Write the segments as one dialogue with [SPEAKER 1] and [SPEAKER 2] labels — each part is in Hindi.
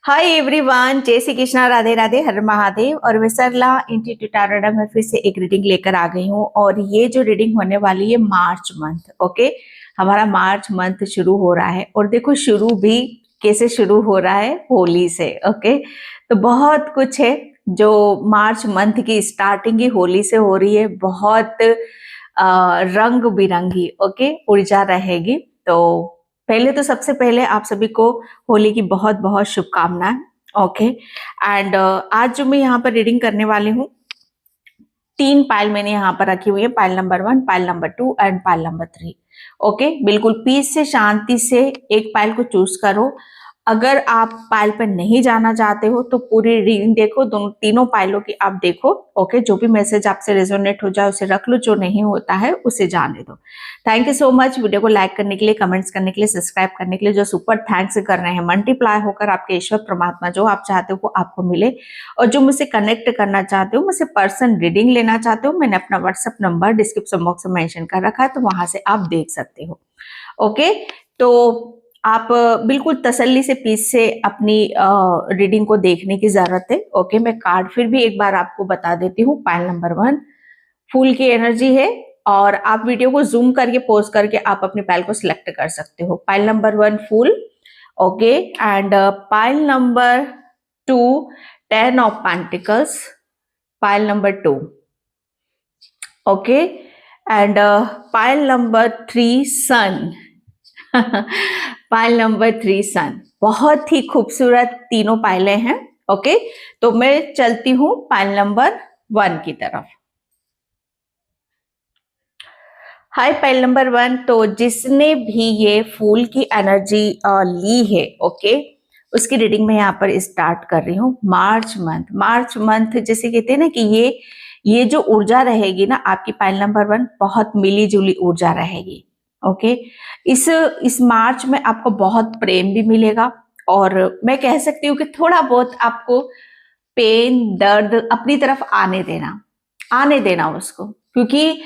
[SPEAKER 1] हाय एवरीवन, जय श्री कृष्णा, राधे राधे, हर महादेव। और मैं सरला इंस्टीट्यूट टारोडा में फिर से एक रीडिंग लेकर आ गई हूँ। और ये जो रीडिंग होने वाली है मार्च मंथ, ओके। हमारा मार्च मंथ शुरू हो रहा है और देखो शुरू भी कैसे शुरू हो रहा है, होली से, ओके। तो बहुत कुछ है जो मार्च मंथ की स्टार्टिंग ही होली से हो रही है। बहुत रंग बिरंगी, ओके, ऊर्जा रहेगी। तो पहले तो सबसे पहले आप सभी को होली की बहुत बहुत शुभकामनाएं, ओके। एंड आज जो मैं यहाँ पर रीडिंग करने वाली हूँ, 3 पाइल मैंने यहाँ पर रखी हुई है। Pile number 1, pile number 2 and pile number 3, okay. बिल्कुल पीस से, शांति से एक पाइल को चूज करो। अगर आप पाइल पर नहीं जाना चाहते हो तो पूरी रीडिंग देखो, दोनों तीनों पाइलों की आप देखो, ओके। जो भी मैसेज आपसे रेजोनेट हो जाए उसे रख लो, जो नहीं होता है उसे जाने दो। Thank you so much video को लाइक करने के लिए, कमेंट्स करने के लिए, सब्सक्राइब करने के लिए। जो सुपर थैंक्स कर रहे हैं, मल्टीप्लाई होकर आपके ईश्वर परमात्मा जो आप चाहते हो वो आपको मिले। और जो मुझसे कनेक्ट करना चाहते हो, मुझसे पर्सन रीडिंग लेना चाहते हो, मैंने अपना व्हाट्सएप नंबर डिस्क्रिप्शन बॉक्स में मेंशन कर रखा है, तो वहां से आप देख सकते हो, ओके। तो आप बिल्कुल तसल्ली से पीस से अपनी रीडिंग को देखने की जरूरत है, ओके। मैं कार्ड फिर भी एक बार आपको बता देती हूँ। पाइल नंबर 1 फूल की एनर्जी है, और आप वीडियो को जूम करके पॉज करके आप अपनी पाइल को सिलेक्ट कर सकते हो। Pile number 1 fool, okay. And pile number 2 10 of pentacles, pile number 2, okay. And pile number 3 sun pile number 3 sun. बहुत ही खूबसूरत तीनों पाइलें हैं, ओके। तो मैं चलती हूं पाइल नंबर 1 की तरफ। हाय पाइल नंबर 1। तो जिसने भी ये फूल की एनर्जी ली है, ओके, उसकी रीडिंग मैं यहाँ पर स्टार्ट कर रही हूँ। मार्च मंथ जैसे कहते हैं ना कि ये जो ऊर्जा रहेगी ना आपकी पाइल नंबर 1, बहुत मिली जुली ऊर्जा रहेगी, ओके। इस मार्च में आपको बहुत प्रेम भी मिलेगा, और मैं कह सकती हूँ कि थोड़ा बहुत आपको पेन, दर्द अपनी तरफ आने देना उसको, क्योंकि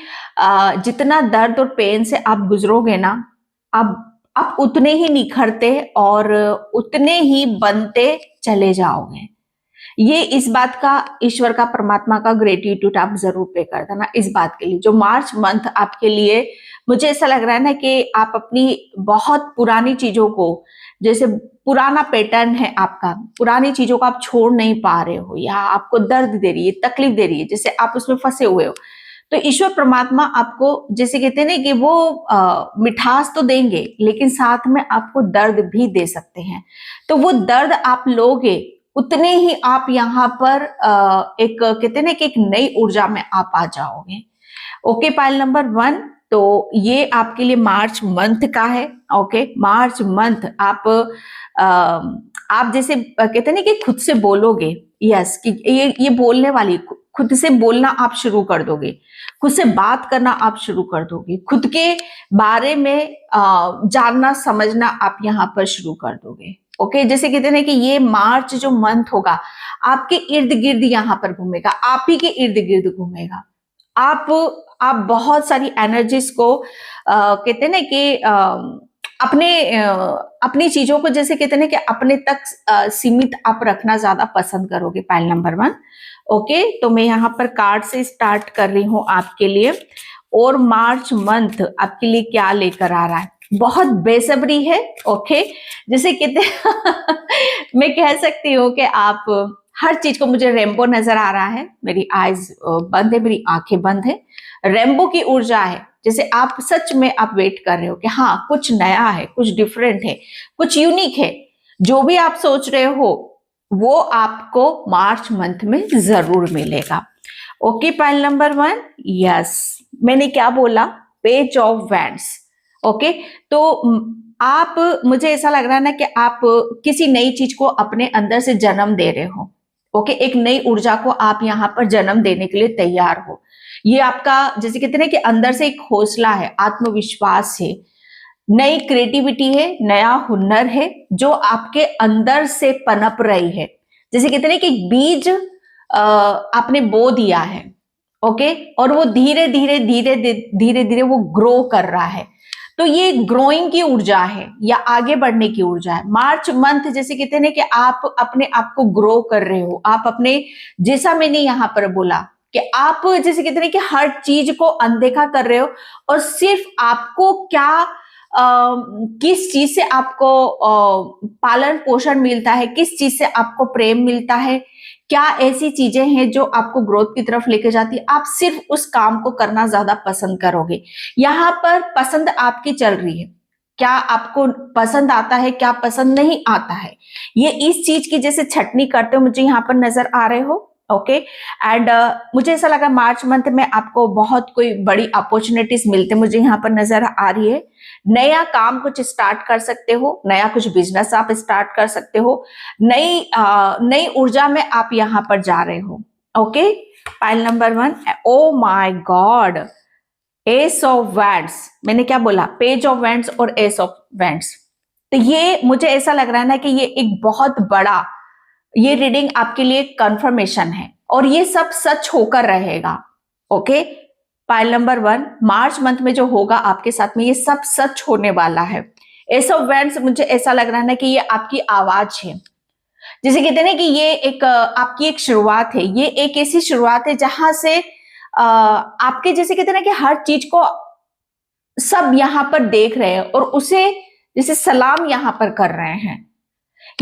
[SPEAKER 1] जितना दर्द और पेन से आप गुजरोगे ना, आप उतने ही निखरते और उतने ही बनते चले जाओगे। ये इस बात का, ईश्वर का, परमात्मा का ग्रेटिट्यूड आप जरूर पे कर देना इस बात के लिए। जो मार्च मंथ आपके लिए, मुझे ऐसा लग रहा है ना कि आप अपनी बहुत पुरानी चीजों को, जैसे पुराना पैटर्न है आपका, पुरानी चीजों को आप छोड़ नहीं पा रहे हो, या आपको दर्द दे रही है, तकलीफ दे रही है, जैसे आप उसमें फंसे हुए हो, तो ईश्वर परमात्मा आपको, जैसे कहते हैं ना कि वो मिठास तो देंगे लेकिन साथ में आपको दर्द भी दे सकते हैं। तो वो दर्द आप लोगे, उतने ही आप यहाँ पर एक कहते हैं ना कि एक नई ऊर्जा में आप आ जाओगे, ओके। पाइल नंबर 1, तो ये आपके लिए मार्च मंथ का है, ओके। मार्च मंथ आप जैसे कहते हैं ना कि खुद से बोलोगे, यस, कि ये बोलने वाली, खुद से बोलना आप शुरू कर दोगे, खुद से बात करना आप शुरू कर दोगे, खुद के बारे में जानना समझना आप यहाँ पर शुरू कर दोगे, ओके। जैसे कहते हैं ना कि ये मार्च जो मंथ होगा आपके इर्द गिर्द यहाँ पर घूमेगा, आप ही के इर्द गिर्द घूमेगा। आप बहुत सारी एनर्जीज को कहते हैं ना कि अपनी चीजों को, जैसे कहते हैं ना कि अपने तक सीमित आप रखना ज्यादा पसंद करोगे। Pile number 1, okay. तो मैं यहाँ पर कार्ड से स्टार्ट कर रही हूँ आपके लिए, और मार्च मंथ आपके लिए क्या लेकर आ रहा है। बहुत बेसब्री है, ओके। जैसे कहते मैं कह सकती हूँ कि आप हर चीज को, मुझे रेनबो नजर आ रहा है, मेरी आईज बंद है, मेरी आंखें बंद है, रेनबो की ऊर्जा है। जैसे आप सच में आप वेट कर रहे हो कि हाँ कुछ नया है, कुछ डिफरेंट है, कुछ यूनिक है। जो भी आप सोच रहे हो वो आपको मार्च मंथ में जरूर मिलेगा, ओके। पाइल नंबर 1, यस, मैंने क्या बोला, पेज ऑफ वैंड्स, ओके। तो आप, मुझे ऐसा लग रहा है ना कि आप किसी नई चीज को अपने अंदर से जन्म दे रहे हो, ओके। एक नई ऊर्जा को आप यहाँ पर जन्म देने के लिए तैयार हो। ये आपका, जैसे कहते हैं ना कि अंदर से एक हौसला है, आत्मविश्वास है, नई क्रिएटिविटी है, नया हुनर है जो आपके अंदर से पनप रही है। जैसे कहते हैं ना कि बीज आपने बो दिया है, ओके, और वो धीरे धीरे वो ग्रो कर रहा है। तो ये ग्रोइंग की ऊर्जा है या आगे बढ़ने की ऊर्जा है। मार्च मंथ जैसे कहते हैं ना कि आप अपने आप को ग्रो कर रहे हो, आप अपने, जैसा मैंने यहाँ पर बोला कि आप जैसे कहते हैं कि हर चीज को अनदेखा कर रहे हो और सिर्फ आपको क्या किस चीज से आपको पालन पोषण मिलता है, किस चीज से आपको प्रेम मिलता है, क्या ऐसी चीजें हैं जो आपको ग्रोथ की तरफ लेके जाती है, आप सिर्फ उस काम को करना ज्यादा पसंद करोगे। यहाँ पर पसंद आपकी चल रही है, क्या आपको पसंद आता है, क्या पसंद नहीं आता है, ये इस चीज की जैसे छटनी करते हो मुझे यहाँ पर नजर आ रहे हो। ओके एंड मुझे ऐसा लगा मार्च मंथ में आपको बहुत कोई बड़ी अपॉर्चुनिटीज मिलते मुझे यहाँ पर नजर आ रही है। नया काम कुछ स्टार्ट कर सकते हो, नया कुछ बिजनेस आप स्टार्ट कर सकते हो, नई ऊर्जा में आप यहाँ पर जा रहे हो। Okay pile number 1, oh my God, S of wands, मैंने क्या बोला, पेज ऑफ वैंड्स और एस ऑफ वैंड्स। तो ये मुझे ऐसा लग रहा है ना कि ये एक बहुत बड़ा, ये रीडिंग आपके लिए कंफर्मेशन है और ये सब सच होकर रहेगा। Okay pile number 1, March month में जो होगा आपके साथ में ये सब सच होने वाला है। एस ऑफ वैंड्स मुझे ऐसा लग रहा है ना कि ये आपकी आवाज है, जैसे कहते हैं ना कि ये एक आपकी एक शुरुआत है, ये एक ऐसी शुरुआत है जहां से आपके जैसे कहते हैं ना कि हर चीज को सब यहां पर देख रहे हैं और उसे जैसे सलाम यहां पर कर रहे हैं।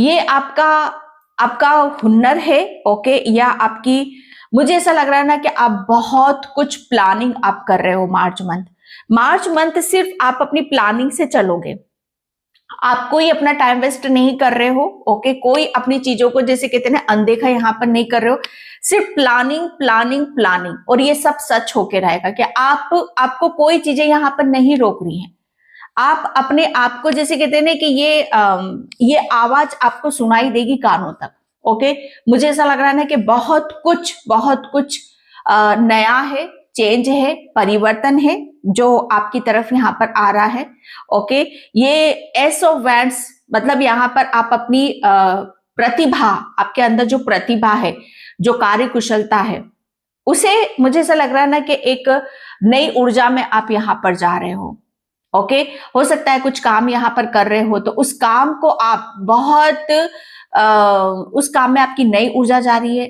[SPEAKER 1] ये आपका आपका हुनर है। ओके या आपकी, मुझे ऐसा लग रहा है ना कि आप बहुत कुछ प्लानिंग आप कर रहे हो मार्च मंथ सिर्फ आप अपनी प्लानिंग से चलोगे, आप कोई अपना टाइम वेस्ट नहीं कर रहे हो। ओके कोई अपनी चीजों को जैसे कहते हैं अनदेखा यहाँ पर नहीं कर रहे हो, सिर्फ प्लानिंग प्लानिंग प्लानिंग, और ये सब सच होके रहेगा कि आपको कोई चीजें यहाँ पर नहीं रोक रही हैं। आप अपने आप को जैसे कहते हैं ना कि ये आवाज आपको सुनाई देगी कानों तक। ओके मुझे ऐसा लग रहा है ना कि बहुत कुछ नया है, चेंज है, परिवर्तन है जो आपकी तरफ यहाँ पर आ रहा है। ओके ये एस ऑफ वैंड्स मतलब यहाँ पर आप अपनी प्रतिभा, आपके अंदर जो प्रतिभा है, जो कार्य कुशलता है, उसे मुझे ऐसा लग रहा है ना कि एक नई ऊर्जा में आप यहाँ पर जा रहे हो। ओके हो सकता है कुछ काम यहाँ पर कर रहे हो तो उस काम को आप उस काम में आपकी नई ऊर्जा जा रही है,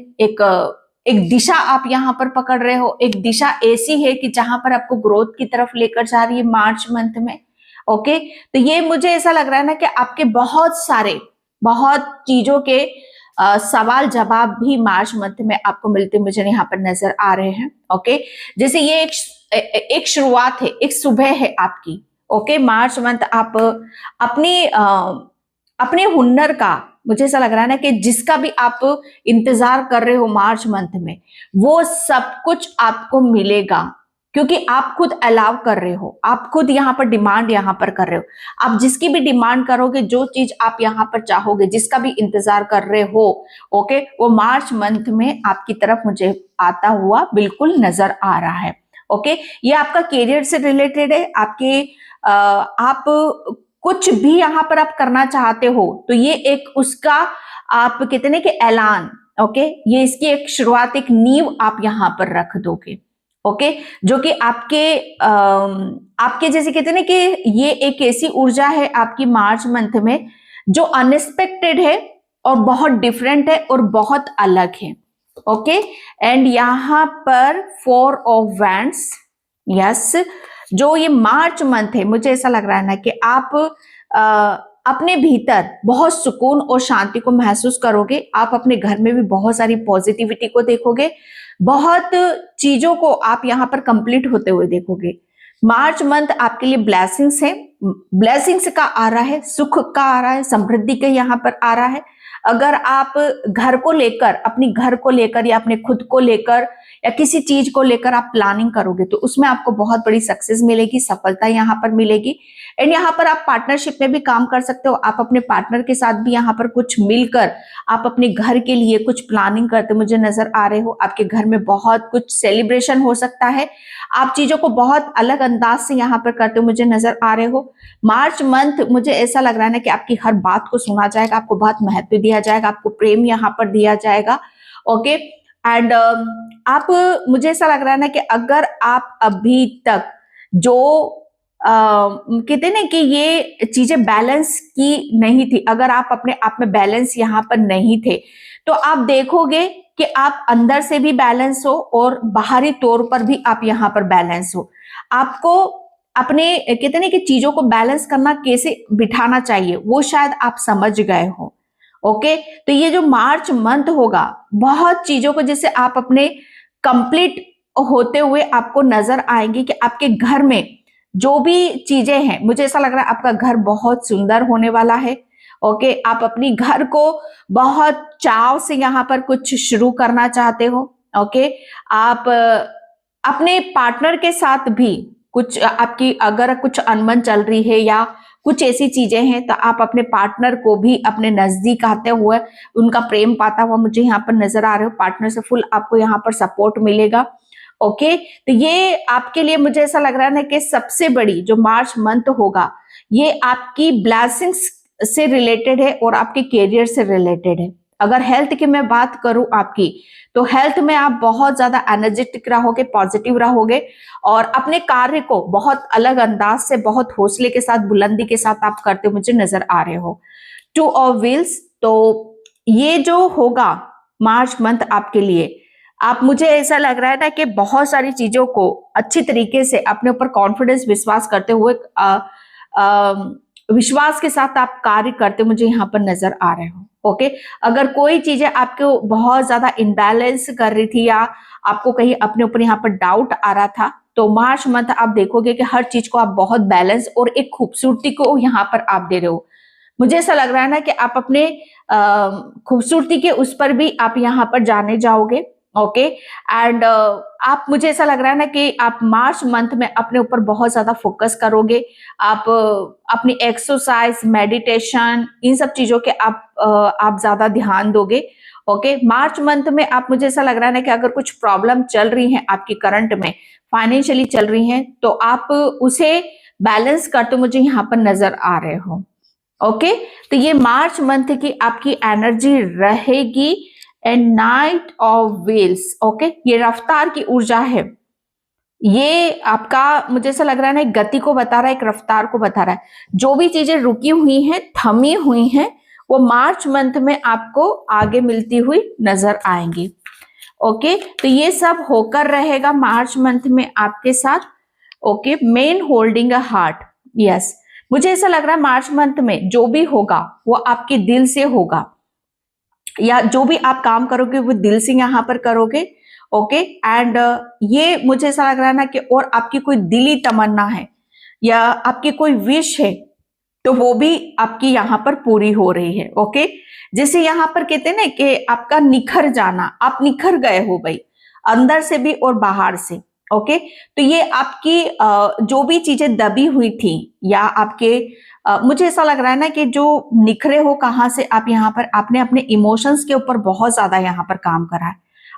[SPEAKER 1] एक दिशा आप यहाँ पर पकड़ रहे हो, एक दिशा ऐसी है कि जहां पर आपको ग्रोथ की तरफ लेकर जा रही है मार्च मंथ में। ओके तो ये मुझे ऐसा लग रहा है ना कि आपके बहुत चीजों के सवाल जवाब भी मार्च मंथ में आपको मिलते मुझे यहाँ पर नजर आ रहे हैं। ओके जैसे ये एक शुरुआत है, एक सुबह है आपकी। ओके मार्च मंथ आप अपने हुनर का, मुझे ऐसा लग रहा है ना कि जिसका भी आप इंतजार कर रहे हो मार्च मंथ में, वो सब कुछ आपको मिलेगा क्योंकि आप खुद अलाउ कर रहे हो, आप खुद यहाँ पर डिमांड यहाँ पर कर रहे हो। आप जिसकी भी डिमांड करोगे, जो चीज आप यहाँ पर चाहोगे, जिसका भी इंतजार कर रहे हो, ओके वो मार्च मंथ में आपकी तरफ मुझे आता हुआ बिल्कुल नजर आ रहा है। ओके ये आपका कैरियर से रिलेटेड है, आप कुछ भी यहाँ पर आप करना चाहते हो तो ये एक उसका आप कहते हैं कि ऐलान, ओके ये इसकी एक शुरुआत, एक नींव आप यहाँ पर रख दोगे। ओके जो कि आपके जैसे कहते हैं ना कि ये एक ऐसी ऊर्जा है आपकी मार्च मंथ में जो अनएक्सपेक्टेड है और बहुत डिफरेंट है और बहुत अलग है। ओके एंड यहाँ पर 4 ऑफ वैंड्स, यस जो ये मार्च मंथ है, मुझे ऐसा लग रहा है ना कि आप अपने भीतर बहुत सुकून और शांति को महसूस करोगे। आप अपने घर में भी बहुत सारी पॉजिटिविटी को देखोगे, बहुत चीजों को आप यहाँ पर कंप्लीट होते हुए देखोगे। मार्च मंथ आपके लिए ब्लेसिंग्स है, ब्लेसिंग्स का आ रहा है, सुख का आ रहा है, समृद्धि का यहाँ पर आ रहा है। अगर आप घर को लेकर, अपनी घर को लेकर या अपने खुद को लेकर या किसी चीज को लेकर आप प्लानिंग करोगे तो उसमें आपको बहुत बड़ी सक्सेस मिलेगी, सफलता यहाँ पर मिलेगी। एंड यहाँ पर आप पार्टनरशिप में भी काम कर सकते हो, आप अपने पार्टनर के साथ भी यहाँ पर कुछ मिलकर आप अपने घर के लिए कुछ प्लानिंग करते मुझे नजर आ रहे हो। आपके घर में बहुत कुछ सेलिब्रेशन हो सकता है, आप चीजों को बहुत अलग अंदाज से यहाँ पर करते मुझे नजर आ रहे हो। मार्च मंथ मुझे ऐसा लग रहा है ना कि आपकी हर बात को सुना जाएगा, आपको बहुत महत्व दिया जाएगा, आपको प्रेम यहाँ पर दिया जाएगा। ओके एंड आप, मुझे ऐसा लग रहा है ना कि अगर आप अभी तक जो कहते ना कि ये चीजें बैलेंस की नहीं थी। अगर आप अपने आप में बैलेंस यहाँ पर नहीं थे तो आप देखोगे कि आप अंदर से भी बैलेंस हो और बाहरी तौर पर भी आप यहाँ पर बैलेंस हो। आपको अपने कहते ना कि चीजों को बैलेंस करना कैसे बिठाना चाहिए वो शायद आप समझ गए हो। ओके, तो ये जो मार्च मंथ होगा बहुत चीजों को जैसे आप अपने कंप्लीट होते हुए आपको नजर आएंगी कि आपके घर में जो भी चीजें हैं, मुझे ऐसा लग रहा है आपका घर बहुत सुंदर होने वाला है। ओके, आप अपनी घर को बहुत चाव से यहाँ पर कुछ शुरू करना चाहते हो। ओके, आप अपने पार्टनर के साथ भी कुछ आपकी अगर कुछ अनबन चल रही है या कुछ ऐसी चीजें हैं तो आप अपने पार्टनर को भी अपने नजदीक आते हुए उनका प्रेम पाता हुआ मुझे यहाँ पर नजर आ रहे हो। पार्टनर से फुल आपको यहाँ पर सपोर्ट मिलेगा। ओके, तो ये आपके लिए मुझे ऐसा लग रहा है ना कि सबसे बड़ी जो मार्च मंथ होगा ये आपकी ब्लेसिंग्स से रिलेटेड है और आपके कैरियर से रिलेटेड है। अगर हेल्थ की मैं बात करूं आपकी, तो हेल्थ में आप बहुत ज्यादा एनर्जेटिक रहोगे, पॉजिटिव रहोगे और अपने कार्य को बहुत अलग अंदाज से, बहुत हौसले के साथ, बुलंदी के साथ आप करते मुझे नजर आ रहे हो। 2 ऑफ व्हील्स, तो ये जो होगा मार्च मंथ आपके लिए, आप मुझे ऐसा लग रहा है ना कि बहुत सारी चीजों को अच्छी तरीके से अपने ऊपर कॉन्फिडेंस, विश्वास करते हुए विश्वास के साथ आप कार्य करते मुझे यहाँ पर नजर आ रहे हो। ओके, अगर कोई चीजें आपको बहुत ज्यादा इनबैलेंस कर रही थी या आपको कहीं अपने ऊपर यहाँ पर डाउट आ रहा था, तो मार्च मंथ आप देखोगे कि हर चीज को आप बहुत बैलेंस और एक खूबसूरती को यहाँ पर आप दे रहे हो। मुझे ऐसा लग रहा है ना कि आप अपने खूबसूरती के उस पर भी आप यहाँ पर जाने जाओगे। ओके, एंड आप मुझे ऐसा लग रहा है ना कि आप मार्च मंथ में अपने ऊपर बहुत ज्यादा फोकस करोगे। आप अपनी एक्सरसाइज, मेडिटेशन, इन सब चीजों के आप ज्यादा ध्यान दोगे। ओके, मार्च मंथ में आप मुझे ऐसा लग रहा है ना कि अगर कुछ प्रॉब्लम चल रही है आपकी करंट में, फाइनेंशियली चल रही है, तो आप उसे बैलेंस करते मुझे यहाँ पर नजर आ रहे हो। ओके, तो ये मार्च मंथ की आपकी एनर्जी रहेगी। And night of wheels, okay, ये रफ्तार की ऊर्जा है। ये आपका मुझे ऐसा लग रहा है ना, एक गति को बता रहा है, एक रफ्तार को बता रहा है। जो भी चीजें रुकी हुई हैं, थमी हुई हैं, वो मार्च मंथ में आपको आगे मिलती हुई नजर आएंगी। ओके, तो ये सब होकर रहेगा मार्च मंथ में आपके साथ। Okay, main holding a heart, yes, मुझे ऐसा लग रहा है मार्च मंथ में जो भी होगा वो आपके दिल से होगा, या जो भी आप काम करोगे वो दिल से यहाँ पर करोगे। ओके, एंड ये मुझे ऐसा लग रहा है ना कि और आपकी कोई दिली तमन्ना है या आपकी कोई विश है तो वो भी आपकी यहाँ पर पूरी हो रही है। ओके, जैसे यहाँ पर कहते हैं ना कि आपका निखर जाना, आप निखर गए हो भाई, अंदर से भी और बाहर से। ओके, तो ये आपकी जो भी चीजें दबी हुई थी या आपके मुझे ऐसा लग रहा है ना कि जो निखरे हो कहाँ से, आप यहाँ पर आपने अपने इमोशंस के ऊपर बहुत ज्यादा यहाँ पर काम करा है।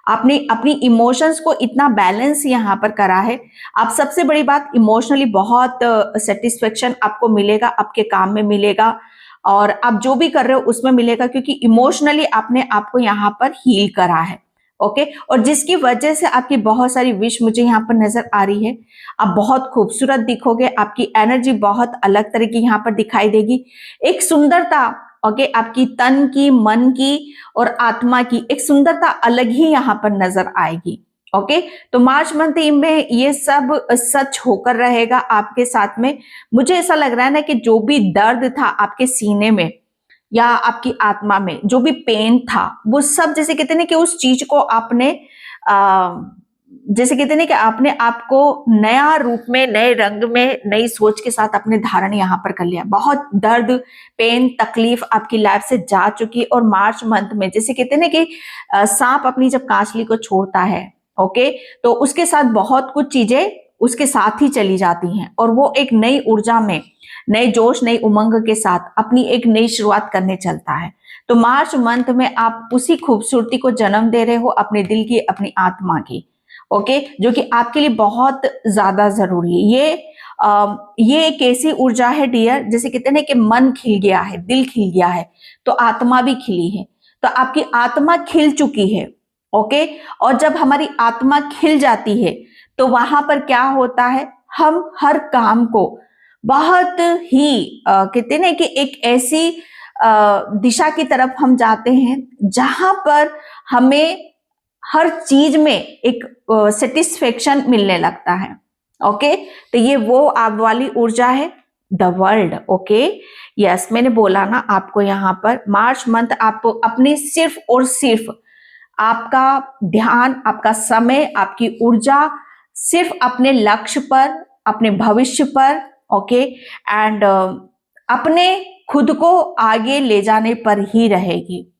[SPEAKER 1] आपने अपनी इमोशंस को इतना बैलेंस यहाँ पर करा है। आप सबसे बड़ी बात, इमोशनली बहुत सेटिस्फेक्शन आपको मिलेगा, आपके काम में मिलेगा और आप जो भी कर रहे हो उसमें मिलेगा, क्योंकि इमोशनली आपने आपको यहाँ पर हील करा है। ओके, और जिसकी वजह से आपकी बहुत सारी विश मुझे यहाँ पर नजर आ रही है। आप बहुत खूबसूरत दिखोगे, आपकी एनर्जी बहुत अलग तरह की यहाँ पर दिखाई देगी। एक सुंदरता, ओके, आपकी तन की, मन की और आत्मा की एक सुंदरता अलग ही यहाँ पर नजर आएगी। ओके, तो मार्च मंथ में ये सब सच होकर रहेगा आपके साथ में। मुझे ऐसा लग रहा है ना कि जो भी दर्द था आपके सीने में या आपकी आत्मा में, जो भी पेन था, वो सब जैसे कहते हैं कि उस चीज को आपने जैसे कहते हैं कि आपने आपको नया रूप में, नए रंग में, नई सोच के साथ अपने धारण यहाँ पर कर लिया। बहुत दर्द, पेन, तकलीफ आपकी लाइफ से जा चुकी। और मार्च मंथ में जैसे कहते हैं ना कि सांप अपनी जब कांचली को छोड़ता है, ओके, तो उसके साथ बहुत कुछ चीजें उसके साथ ही चली जाती हैं और वो एक नई ऊर्जा में, नए जोश, नई उमंग के साथ अपनी एक नई शुरुआत करने चलता है। तो मार्च मंथ में आप उसी खूबसूरती को जन्म दे रहे हो, अपने दिल की, अपनी आत्मा की। ओके, जो कि आपके लिए बहुत ज्यादा जरूरी है। ये एक ऐसी ऊर्जा है डियर, जैसे कहते हैं कि मन खिल गया है, दिल खिल गया है, तो आत्मा भी खिली है। तो आपकी आत्मा खिल चुकी है। ओके, और जब हमारी आत्मा खिल जाती है तो वहां पर क्या होता है, हम हर काम को बहुत ही कहते हैं ना कि एक ऐसी दिशा की तरफ हम जाते हैं जहां पर हमें हर चीज में एक सेटिस्फेक्शन मिलने लगता है। ओके, तो ये वो आप वाली ऊर्जा है, द वर्ल्ड। ओके, यस, मैंने बोला ना आपको यहाँ पर मार्च मंथ आपको अपने सिर्फ और सिर्फ आपका ध्यान, आपका समय, आपकी ऊर्जा सिर्फ अपने लक्ष्य पर, अपने भविष्य पर, ओके, एंड अपने खुद को आगे ले जाने पर ही रहेगी।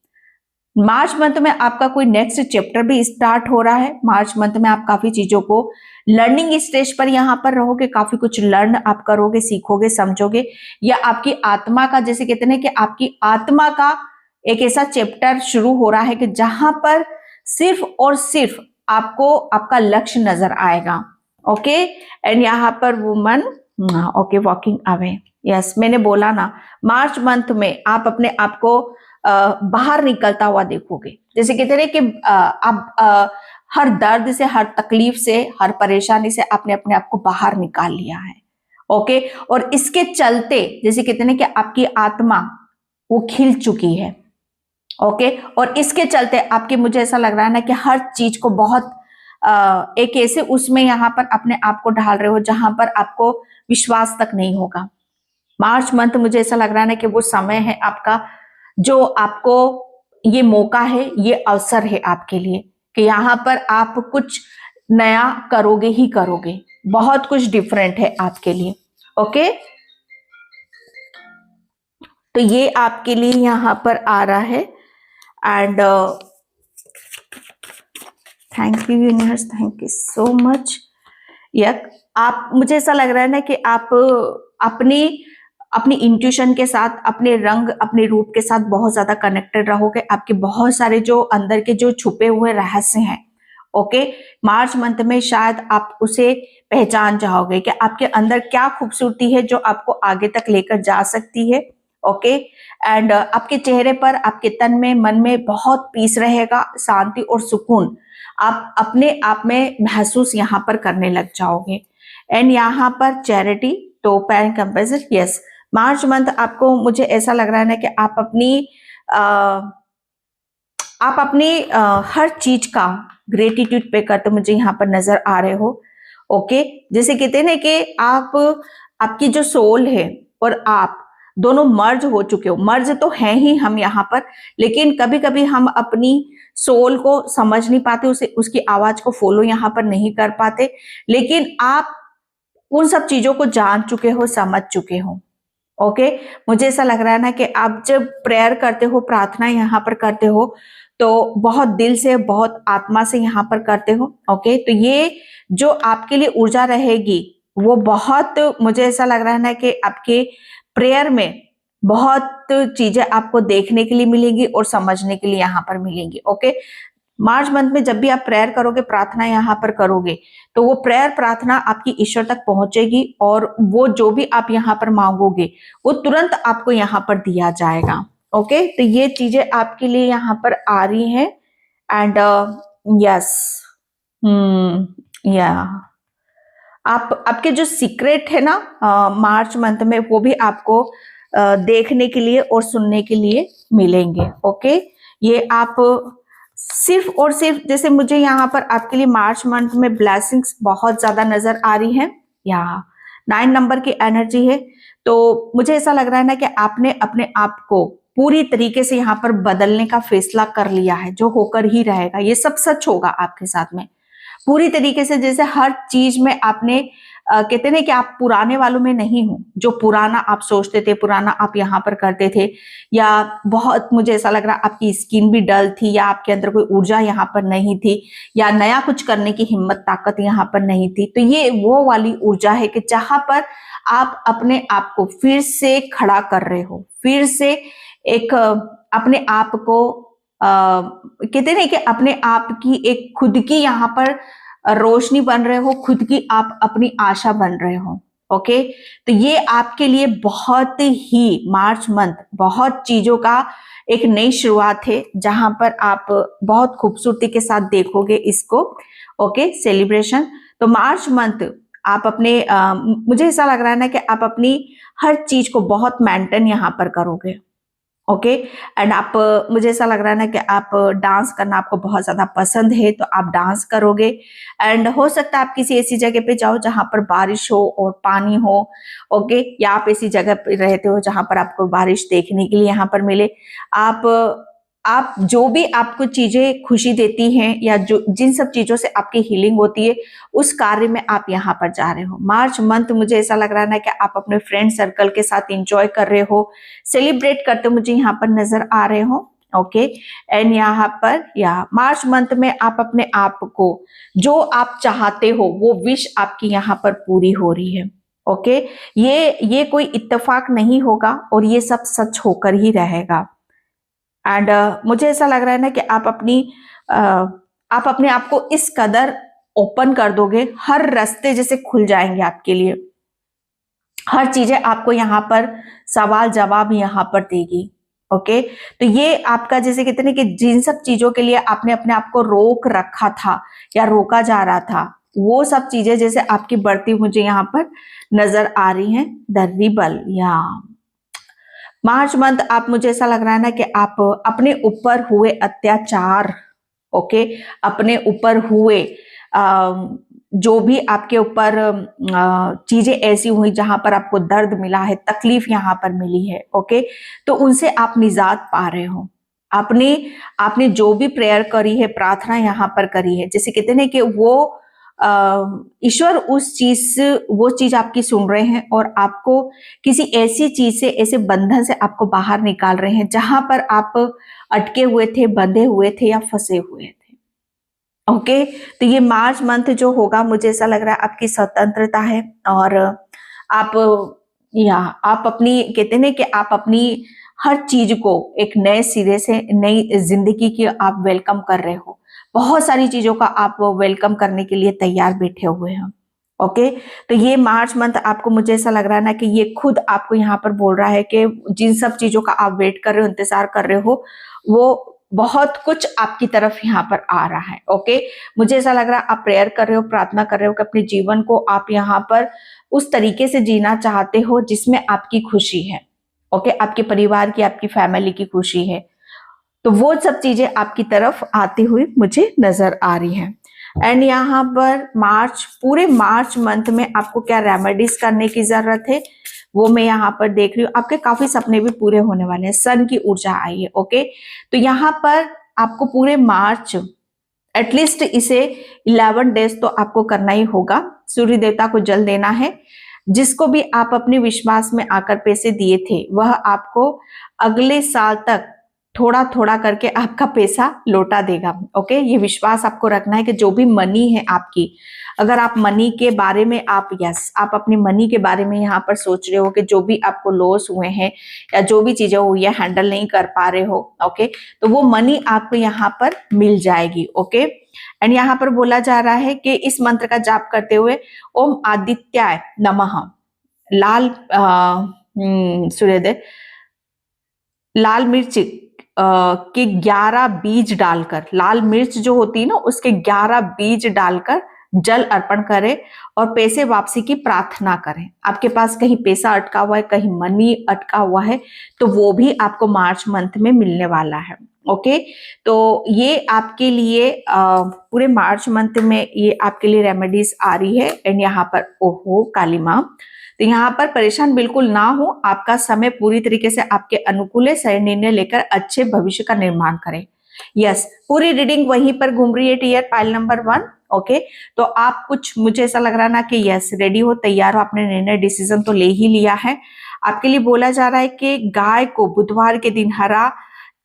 [SPEAKER 1] मार्च मंथ में आपका कोई नेक्स्ट चैप्टर भी स्टार्ट हो रहा है। मार्च मंथ में आप काफी चीजों को लर्निंग स्टेज पर यहाँ पर रहोगे, काफी कुछ लर्न आप करोगे, सीखोगे, समझोगे, या आपकी आत्मा का, जैसे कहते हैं कि आपकी आत्मा का एक ऐसा चैप्टर शुरू हो रहा है कि जहां पर सिर्फ और सिर्फ आपको आपका लक्ष्य नजर आएगा। ओके, एंड यहाँ पर woman, okay, walking away. Yes, मैंने बोला ना मार्च मंथ में आप अपने आप को बाहर निकलता हुआ देखोगे। जैसे कहते हैं कि आप हर दर्द से, हर तकलीफ से, हर परेशानी से आपने अपने आप को बाहर निकाल लिया है। ओके, और इसके चलते जैसे कहते हैं कि आपकी आत्मा वो खिल चुकी है। ओके, और इसके चलते आपके, मुझे ऐसा लग रहा है ना कि हर चीज को बहुत एक ऐसे उसमें यहाँ पर अपने आप को ढाल रहे हो जहां पर आपको विश्वास तक नहीं होगा। मार्च मंथ मुझे ऐसा लग रहा है ना कि वो समय है आपका, जो आपको ये मौका है, ये अवसर है आपके लिए कि यहाँ पर आप कुछ नया करोगे ही करोगे। बहुत कुछ डिफरेंट है आपके लिए। ओके, तो ये आपके लिए यहाँ पर आ रहा है। And thank you universe, thank you so much. यक, आप, मुझे ऐसा लग रहा है ना कि आप अपनी इंट्यूशन के साथ, अपने रंग, अपने रूप के साथ बहुत ज्यादा कनेक्टेड रहोगे। आपके बहुत सारे जो अंदर के जो छुपे हुए रहस्य हैं, ओके, मार्च मंथ में शायद आप उसे पहचान जाओगे कि आपके अंदर क्या खूबसूरती है जो आपको आगे तक लेकर जा सकती है। ओके, एंड आपके चेहरे पर, आपके तन में, मन में बहुत पीस रहेगा, शांति और सुकून आप अपने आप में महसूस यहाँ पर करने लग जाओगे। एंड यहाँ पर चैरिटी, तो पैन कंपेजर, यस, मार्च मंथ आपको, मुझे ऐसा लग रहा है ना कि आप अपनी हर चीज का ग्रेटिट्यूड पे करते मुझे यहाँ पर नजर आ रहे हो। ओके, जैसे कहते हैं ना कि आपकी जो सोल है और आप दोनों मर्ज हो चुके हो। मर्ज तो है ही हम यहाँ पर, लेकिन कभी कभी हम अपनी सोल को समझ नहीं पाते, उसकी आवाज को फॉलो यहाँ पर नहीं कर पाते, लेकिन आप उन सब चीजों को जान चुके हो, समझ चुके हो। ओके, मुझे ऐसा लग रहा है ना कि आप जब प्रेयर करते हो, प्रार्थना यहाँ पर करते हो, तो बहुत दिल से, बहुत आत्मा से यहाँ पर करते हो। ओके, तो ये जो आपके लिए ऊर्जा रहेगी वो बहुत, मुझे ऐसा लग रहा है ना कि आपके प्रेयर में बहुत चीजें आपको देखने के लिए मिलेंगी और समझने के लिए यहाँ पर मिलेंगी। ओके, मार्च मंथ में जब भी आप प्रेयर करोगे, प्रार्थना यहाँ पर करोगे, तो वो प्रेयर, प्रार्थना आपकी ईश्वर तक पहुंचेगी और वो जो भी आप यहाँ पर मांगोगे वो तुरंत आपको यहाँ पर दिया जाएगा। ओके, तो ये चीजें आपके लिए यहाँ पर आ रही हैं। एंड यस, या आपके जो सीक्रेट है ना मार्च मंथ में, वो भी आपको देखने के लिए और सुनने के लिए मिलेंगे। ओके, ये आप सिर्फ और सिर्फ, जैसे मुझे यहाँ पर आपके लिए मार्च मंथ में ब्लेसिंग्स बहुत ज्यादा नजर आ रही हैं। या 9 नंबर की एनर्जी है, तो मुझे ऐसा लग रहा है ना कि आपने अपने आप को पूरी तरीके से यहाँ पर बदलने का फैसला कर लिया है, जो होकर ही रहेगा। ये सब सच होगा आपके साथ में पूरी तरीके से। जैसे हर चीज में आपने कहते हैं कि आप पुराने वालों में नहीं हो, जो पुराना आप सोचते थे, पुराना आप यहाँ पर करते थे, या बहुत, मुझे ऐसा लग रहा आपकी स्किन भी डल थी, या आपके अंदर कोई ऊर्जा यहाँ पर नहीं थी, या नया कुछ करने की हिम्मत, ताकत यहाँ पर नहीं थी। तो ये वो वाली ऊर्जा है कि जहां पर आप अपने आप को फिर से खड़ा कर रहे हो, फिर से एक अपने आप को कहते हैं कि अपने आप की एक खुद की यहाँ पर रोशनी बन रहे हो, खुद की आप अपनी आशा बन रहे हो। ओके, तो ये आपके लिए बहुत ही, मार्च मंथ बहुत चीजों का एक नई शुरुआत है, जहां पर आप बहुत खूबसूरती के साथ देखोगे इसको। Okay, celebration. तो मार्च मंथ आप अपने मुझे ऐसा लग रहा है ना कि आप अपनी हर चीज को बहुत मेंटेन यहाँ पर करोगे। ओके। एंड आप मुझे ऐसा लग रहा है ना कि आप डांस करना आपको बहुत ज्यादा पसंद है, तो आप डांस करोगे। एंड हो सकता है आप किसी ऐसी जगह पे जाओ जहां पर बारिश हो और पानी हो। ओके। या आप ऐसी जगह पे रहते हो जहां पर आपको बारिश देखने के लिए यहाँ पर मिले। आप आप जो भी आपको चीजें खुशी देती हैं या जो जिन सब चीजों से आपकी हीलिंग होती है, उस कार्य में आप यहाँ पर जा रहे हो। मार्च मंथ मुझे ऐसा लग रहा है ना कि आप अपने फ्रेंड सर्कल के साथ एंजॉय कर रहे हो, सेलिब्रेट करते मुझे यहाँ पर नजर आ रहे हो। ओके। एंड यहाँ पर या मार्च मंथ में आप अपने आप को जो आप चाहते हो वो विश आपकी यहाँ पर पूरी हो रही है। ओके। ये कोई इत्तेफाक नहीं होगा और ये सब सच होकर ही रहेगा। एंड मुझे ऐसा लग रहा है ना कि आप अपने आप को इस कदर ओपन कर दोगे, हर रास्ते जैसे खुल जाएंगे आपके लिए, हर चीजें आपको यहाँ पर सवाल जवाब यहाँ पर देगी। ओके। तो ये आपका जैसे कहते हैं कि जिन सब चीजों के लिए आपने अपने आप को रोक रखा था या रोका जा रहा था, वो सब चीजें जैसे आपकी बढ़ती मुझे यहाँ पर नजर आ रही हैं। द रिबल या मार्च मंथ आप मुझे ऐसा लग रहा है ना कि आप अपने ऊपर हुए अत्याचार, ओके, अपने ऊपर हुए जो भी आपके ऊपर चीजें ऐसी हुई जहां पर आपको दर्द मिला है, तकलीफ यहाँ पर मिली है, ओके, तो उनसे आप निजात पा रहे हो। आपने जो भी प्रेयर करी है, प्रार्थना यहाँ पर करी है, जैसे कहते हैं कि वो ईश्वर वो चीज आपकी सुन रहे हैं और आपको किसी ऐसी चीज से, ऐसे बंधन से आपको बाहर निकाल रहे हैं जहां पर आप अटके हुए थे, बंधे हुए थे या फंसे हुए थे। ओके। तो ये मार्च मंथ जो होगा मुझे ऐसा लग रहा है आपकी स्वतंत्रता है और आप अपनी कहते हैं कि आप अपनी हर चीज को एक नए सिरे से, नई जिंदगी की आप वेलकम कर रहे हो। बहुत सारी चीजों का आप वेलकम करने के लिए तैयार बैठे हुए हैं। ओके। तो ये मार्च मंथ आपको मुझे ऐसा लग रहा है ना कि ये खुद आपको यहाँ पर बोल रहा है कि जिन सब चीजों का आप वेट कर रहे हो, इंतजार कर रहे हो, वो बहुत कुछ आपकी तरफ यहाँ पर आ रहा है। ओके। मुझे ऐसा लग रहा है आप प्रेयर कर रहे हो, प्रार्थना कर रहे हो कि अपने जीवन को आप यहाँ पर उस तरीके से जीना चाहते हो जिसमें आपकी खुशी है। ओके। आपके परिवार की, आपकी फैमिली की खुशी है। तो वो सब चीजें आपकी तरफ आती हुई मुझे नजर आ रही है। एंड यहाँ पर पूरे मार्च मंथ में आपको क्या रेमेडीज करने की जरूरत है वो मैं यहाँ पर देख रही हूँ। आपके काफी सपने भी पूरे होने वाले हैं, सन की ऊर्जा आई है। ओके। तो यहाँ पर आपको पूरे मार्च एटलीस्ट इसे 11 डेज तो आपको करना ही होगा। सूर्य देवता को जल देना है। जिसको भी आप अपने विश्वास में आकर पैसे दिए थे वह आपको अगले साल तक थोड़ा थोड़ा करके आपका पैसा लौटा देगा। ओके। ये विश्वास आपको रखना है कि जो भी मनी है आपकी, अगर आप मनी के बारे में आप अपनी मनी के बारे में यहाँ पर सोच रहे हो कि जो भी आपको लॉस हुए हैं या जो भी चीजें हुई है हैंडल नहीं कर पा रहे हो, ओके, तो वो मनी आपको यहाँ पर मिल जाएगी। ओके। एंड यहाँ पर बोला जा रहा है कि इस मंत्र का जाप करते हुए ओम आदित्याय नमः सूर्योदय लाल मिर्च के 11 बीज डालकर, लाल मिर्च जो होती है ना उसके 11 बीज डालकर जल अर्पण करें और पैसे वापसी की प्रार्थना करें। आपके पास कहीं पैसा अटका हुआ है, कहीं मनी अटका हुआ है, तो वो भी आपको मार्च मंथ में मिलने वाला है। ओके। तो ये आपके लिए पूरे मार्च मंथ में ये आपके लिए रेमेडीज आ रही है। एंड यहाँ पर ओहो काली माँ, तो यहाँ पर परेशान बिल्कुल ना हो। आपका समय पूरी तरीके से आपके अनुकूल है। सही निर्णय लेकर अच्छे भविष्य का निर्माण करें। यस, पूरी रीडिंग वहीं पर घूम रही है टीयर पाइल नंबर 1। ओके। तो आप कुछ, मुझे ऐसा लग रहा ना कि यस रेडी हो, तैयार हो, आपने निर्णय डिसीजन तो ले ही लिया है। आपके लिए बोला जा रहा है कि गाय को बुधवार के दिन हरा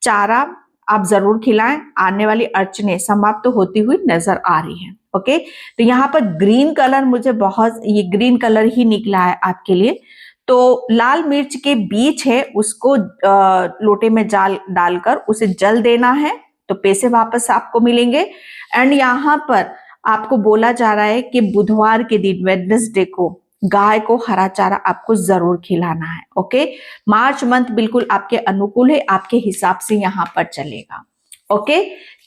[SPEAKER 1] चारा आप जरूर खिलाएं। आने वाली अड़चने समाप्त तो होती हुई नजर आ रही है। ओके। तो यहाँ पर ग्रीन कलर मुझे ये ग्रीन कलर ही निकला है आपके लिए। तो लाल मिर्च के बीज है उसको लोटे में डालकर उसे जल देना है, तो पैसे वापस आपको मिलेंगे। एंड यहाँ पर आपको बोला जा रहा है कि बुधवार के दिन वेडनेसडे को गाय को हरा चारा आपको जरूर खिलाना है। ओके। मार्च मंथ बिल्कुल आपके अनुकूल है, आपके हिसाब से यहाँ पर चलेगा। ओके।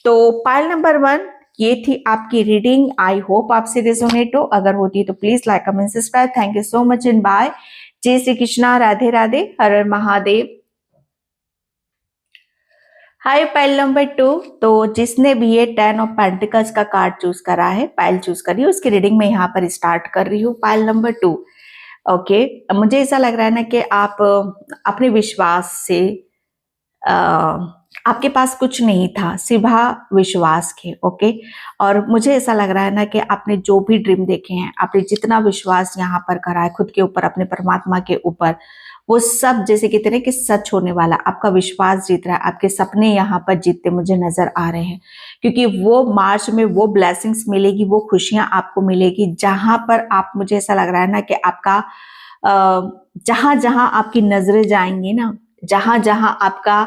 [SPEAKER 1] तो पाइल नंबर 1 ये थी आपकी रीडिंग। आई होप आपसे रेजोनेट हो। अगर होती है तो please like comment subscribe. Thank you so much and bye. जय श्री कृष्णा, राधे राधे, हर हर महादेव। Hi pile number 2। तो जिसने भी ये 10 ऑफ पेंटिकल्स का कार्ड चूज करा है, पाइल चूज करी है, उसकी रीडिंग में यहाँ पर स्टार्ट कर रही हूँ। Pile number 2। ओके, मुझे ऐसा लग रहा है ना कि आप अपने विश्वास से आपके पास कुछ नहीं था, सिवा विश्वास के। ओके, और मुझे ऐसा लग रहा है ना कि आपने जो भी ड्रीम देखे हैं, आपने जितना विश्वास यहाँ पर करा है खुद के ऊपर, अपने परमात्मा के ऊपर, वो सब जैसे कहते हैं कि सच होने वाला। आपका विश्वास जीत रहा है, आपके सपने यहाँ पर जीतते मुझे नजर आ रहे हैं, क्योंकि वो मार्च में वो ब्लेसिंग्स मिलेगी, वो खुशियां आपको मिलेगी, जहां पर आप, मुझे ऐसा लग रहा है ना कि आपका जहां जहां आपकी नजरें जाएंगी ना, जहां जहां आपका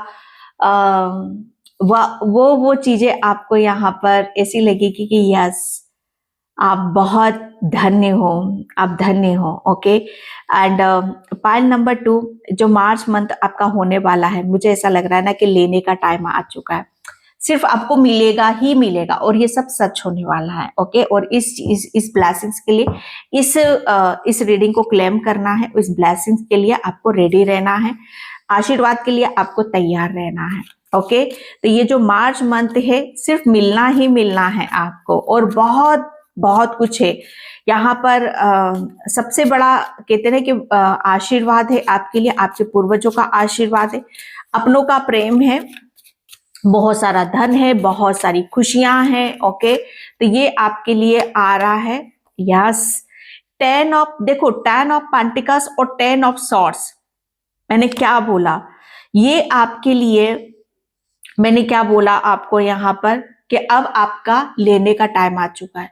[SPEAKER 1] वो चीजें आपको यहाँ पर ऐसी लगेगी कि यस, आप बहुत धन्य हो, आप धन्य हो। ओके, एंड पाइल नंबर 2, जो मार्च मंथ आपका होने वाला है, मुझे ऐसा लग रहा है ना कि लेने का टाइम आ चुका है। सिर्फ आपको मिलेगा ही मिलेगा, और ये सब सच होने वाला है। ओके, और इस ब्लेसिंग्स के लिए, इस रीडिंग को क्लेम करना है, इस ब्लेसिंग्स के लिए आपको रेडी रहना है, आशीर्वाद के लिए आपको तैयार रहना है। ओके, तो ये जो मार्च मंथ है, सिर्फ मिलना ही मिलना है आपको, और बहुत बहुत कुछ है यहाँ पर। सबसे बड़ा कहते हैं कि आशीर्वाद है आपके लिए, आपके पूर्वजों का आशीर्वाद है, अपनों का प्रेम है, बहुत सारा धन है, बहुत सारी खुशियां हैं। ओके, तो ये आपके लिए आ रहा है। यस, 10 ऑफ, देखो 10 ऑफ पेंटिकल्स और 10 ऑफ सॉर्ड्स, मैंने क्या बोला, ये आपके लिए, मैंने क्या बोला आपको यहाँ पर कि अब आपका लेने का टाइम आ चुका है,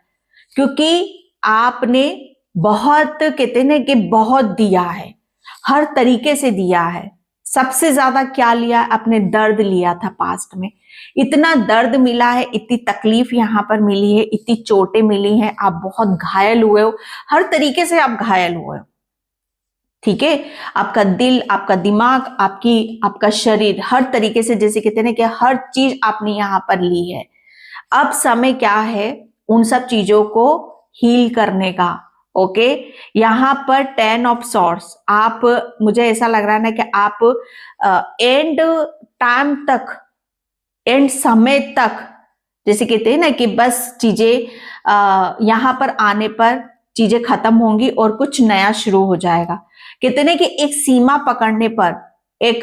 [SPEAKER 1] क्योंकि आपने बहुत, कहते हैं कि बहुत दिया है, हर तरीके से दिया है। सबसे ज्यादा क्या लिया? अपने दर्द लिया था पास्ट में, इतना दर्द मिला है, इतनी तकलीफ यहाँ पर मिली है, इतनी चोटें मिली हैं, आप बहुत घायल हुए हो, हर तरीके से आप घायल हुए हो। ठीक है, आपका दिल, आपका दिमाग, आपका शरीर, हर तरीके से, जैसे कहते हैं कि हर चीज आपने यहाँ पर ली है। अब समय क्या है उन सब चीजों को हील करने का। ओके, यहाँ पर 10 ऑफ सॉर्ड्स, आप, मुझे ऐसा लग रहा है ना कि आप एंड टाइम तक, एंड समय तक, जैसे कहते हैं ना कि बस चीजें यहाँ पर आने पर चीजें खत्म होंगी और कुछ नया शुरू हो जाएगा। कहते हैं कि एक सीमा पकड़ने पर, एक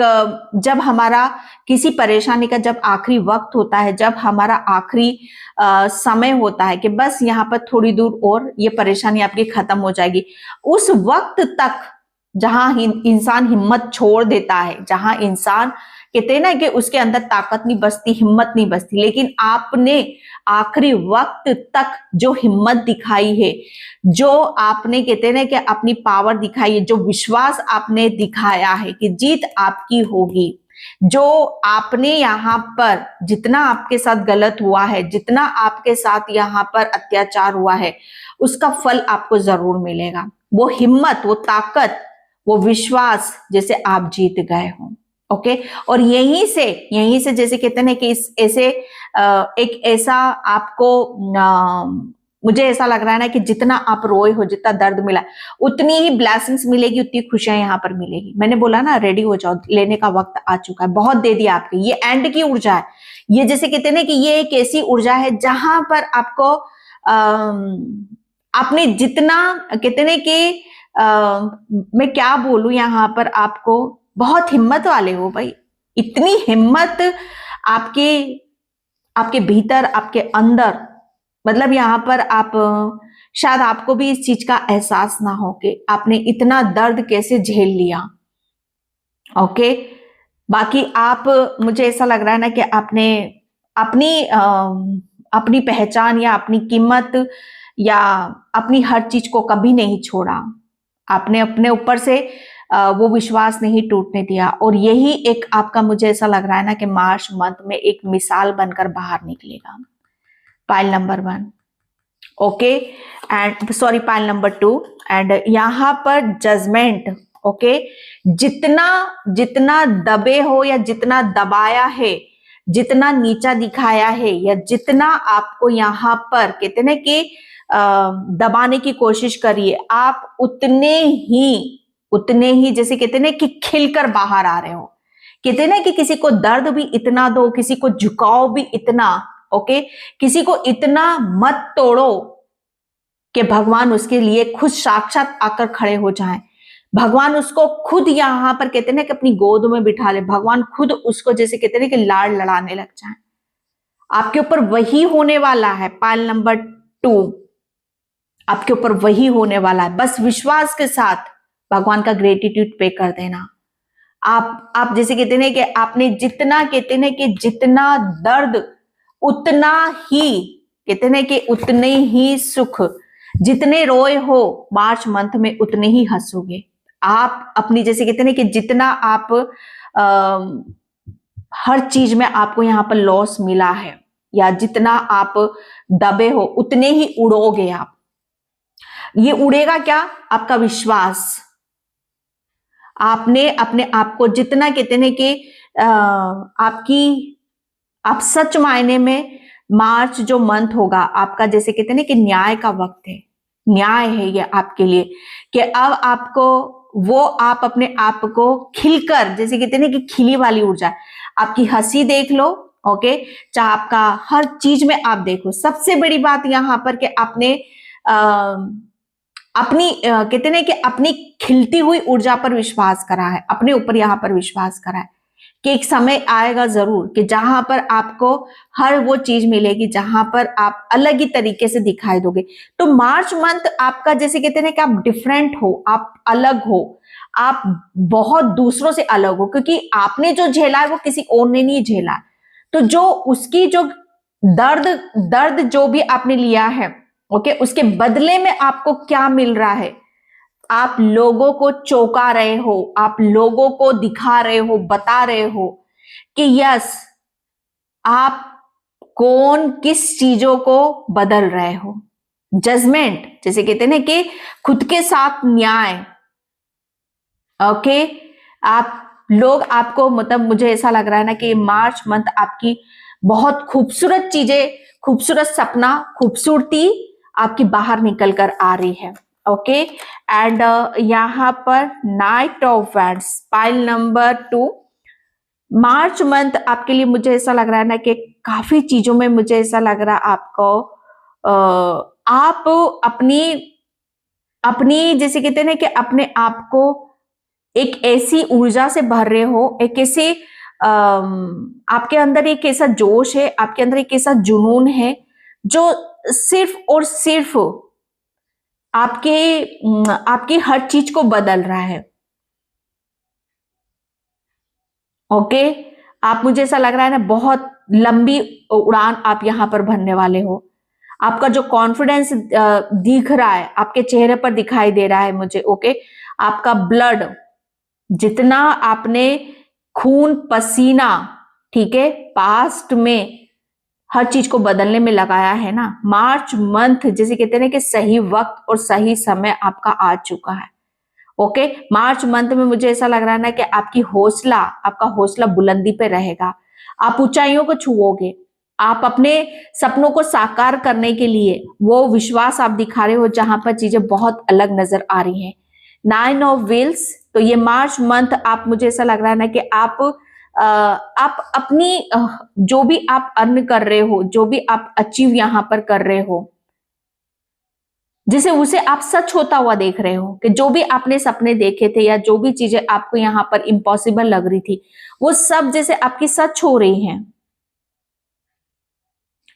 [SPEAKER 1] जब हमारा किसी परेशानी का जब आखिरी वक्त होता है, जब हमारा आखिरी समय होता है कि बस यहाँ पर थोड़ी दूर और ये परेशानी आपकी खत्म हो जाएगी, उस वक्त तक जहां इंसान हिम्मत छोड़ देता है, जहां इंसान, कहते हैं ना कि उसके अंदर ताकत नहीं बचती, हिम्मत नहीं बचती, लेकिन आपने आखिरी वक्त तक जो हिम्मत दिखाई है, जो आपने, कहते हैं ना कि अपनी पावर दिखाई है, जो विश्वास आपने दिखाया है कि जीत आपकी होगी, जो आपने यहाँ पर, जितना आपके साथ गलत हुआ है, जितना आपके साथ यहाँ पर अत्याचार हुआ है, उसका फल आपको जरूर मिलेगा। वो हिम्मत, वो ताकत, वो विश्वास, जैसे आप जीत गए हो। ओके, और यहीं से जैसे कहते हैं कि इस ऐसे एक ऐसा आपको, मुझे ऐसा लग रहा है ना कि जितना आप रोए हो, जितना दर्द मिला, उतनी ही ब्लेसिंग्स मिलेगी, उतनी खुशियां यहाँ पर मिलेगी। मैंने बोला ना, रेडी हो जाओ, लेने का वक्त आ चुका है, बहुत दे दिया आपके, ये एंड की ऊर्जा है। ये जैसे कहते हैं कि ये एक ऐसी ऊर्जा है जहां पर आपको आपने जितना, कहते हैं कि मैं क्या बोलूं यहाँ पर, आपको बहुत हिम्मत वाले हो भाई, इतनी हिम्मत आपके आपके भीतर, आपके अंदर, मतलब यहाँ पर आप, शायद आपको भी इस चीज का एहसास ना हो कि आपने इतना दर्द कैसे झेल लिया। ओके, बाकी आप, मुझे ऐसा लग रहा है ना कि आपने अपनी पहचान या अपनी कीमत या अपनी हर चीज को कभी नहीं छोड़ा, आपने अपने ऊपर से वो विश्वास नहीं टूटने दिया, और यही एक आपका, मुझे ऐसा लग रहा है ना कि मार्च मंथ में एक मिसाल बनकर बाहर निकलेगा। Pile number 1, okay, and sorry, pile number 2, and यहाँ पर जजमेंट। ओके, जितना दबे हो या जितना दबाया है, जितना नीचा दिखाया है या जितना आपको यहाँ पर कहते ना कि दबाने की कोशिश करिए, आप उतने ही जैसे कहते ना कि खिलकर बाहर आ रहे हो। कहते ना कि किसी को दर्द भी इतना दो, किसी को झुकाव भी इतना, ओके, किसी को इतना मत तोड़ो कि भगवान उसके लिए खुद साक्षात आकर खड़े हो जाएं। भगवान उसको खुद यहाँ पर कहते ना कि अपनी गोद में बिठा ले, भगवान खुद उसको जैसे कहते ना कि लाड़ लड़ाने लग जाए। आपके ऊपर वही होने वाला है। पाइल नंबर 2, आपके ऊपर वही होने वाला है। बस विश्वास के साथ भगवान का ग्रेटिट्यूड पे कर देना। आप जैसे कहते हैं कि आपने जितना कहते हैं कि जितना दर्द उतना ही कहते हैं कि उतने ही सुख, जितने रोए हो मार्च मंथ में उतने ही हंसोगे आप। अपनी जैसे कहते हैं कि जितना आप हर चीज में आपको यहाँ पर लॉस मिला है या जितना आप दबे हो उतने ही उड़ोगे आप। ये उड़ेगा क्या? आपका विश्वास। आपने अपने आप को जितना कहते हैं कि आप सच मायने में मार्च जो मंथ होगा आपका जैसे कहते हैं कि न्याय का वक्त है, न्याय है ये आपके लिए कि अब आपको वो आप अपने आप को खिलकर जैसे कहते हैं कि खिली वाली ऊर्जा, आपकी हंसी देख लो, ओके, चाहे आपका हर चीज में आप देखो। सबसे बड़ी बात यहां पर कि आपने अपनी कहते हैं कि अपनी खिलती हुई ऊर्जा पर विश्वास करा है, अपने ऊपर यहां पर विश्वास करा है कि एक समय आएगा जरूर कि जहां पर आपको हर वो चीज मिलेगी जहां पर आप अलग ही तरीके से दिखाई दोगे। तो मार्च मंथ आपका जैसे कहते हैं कि आप डिफरेंट हो, आप अलग हो, आप बहुत दूसरों से अलग हो, क्योंकि आपने जो झेला है वो किसी और ने नहीं झेला। तो जो उसकी जो दर्द जो भी आपने लिया है, ओके, उसके बदले में आपको क्या मिल रहा है? आप लोगों को चौंका रहे हो, आप लोगों को दिखा रहे हो, बता रहे हो कि यस, आप कौन किस चीजों को बदल रहे हो। जजमेंट जैसे कहते हैं ना कि खुद के साथ न्याय, ओके। आप लोग आपको मतलब मुझे ऐसा लग रहा है ना कि मार्च मंथ आपकी बहुत खूबसूरत चीजें, खूबसूरत सपना, खूबसूरती आपकी बाहर निकल कर आ रही है, ओके। एंड यहाँ पर night of wands, pile number 2, March month आपके लिए मुझे ऐसा लग रहा है ना कि काफी चीजों में मुझे ऐसा लग रहा है आपको आप अपनी जैसे कहते हैं ना कि अपने आप को एक ऐसी ऊर्जा से भर रहे हो, एक ऐसे आपके अंदर एक ऐसा जोश है, आपके अंदर एक ऐसा जुनून है जो सिर्फ और सिर्फ आपकी हर चीज को बदल रहा है, ओके। आप मुझे ऐसा लग रहा है ना बहुत लंबी उड़ान आप यहां पर भरने वाले हो। आपका जो कॉन्फिडेंस दिख रहा है आपके चेहरे पर दिखाई दे रहा है मुझे, ओके। आपका ब्लड, जितना आपने खून पसीना, ठीक है, पास्ट में हर चीज को बदलने में लगाया है ना, मार्च मंथ जैसे कहते हैं कि सही वक्त और सही समय आपका आ चुका है, ओके। मार्च मंथ में मुझे ऐसा लग रहा है ना कि आपका हौसला बुलंदी पे रहेगा, आप ऊंचाइयों को छुओगे, आप अपने सपनों को साकार करने के लिए वो विश्वास आप दिखा रहे हो जहां पर चीजें बहुत अलग नजर आ रही हैं। 9 ऑफ व्हील्स, तो ये मार्च मंथ आप मुझे ऐसा लग रहा है ना कि आप अपनी जो भी आप अर्न कर रहे हो, जो भी आप अचीव यहां पर कर रहे हो, जिसे उसे आप सच होता हुआ देख रहे हो कि जो भी आपने सपने देखे थे या जो भी चीजें आपको यहां पर इम्पॉसिबल लग रही थी वो सब जैसे आपकी सच हो रही हैं,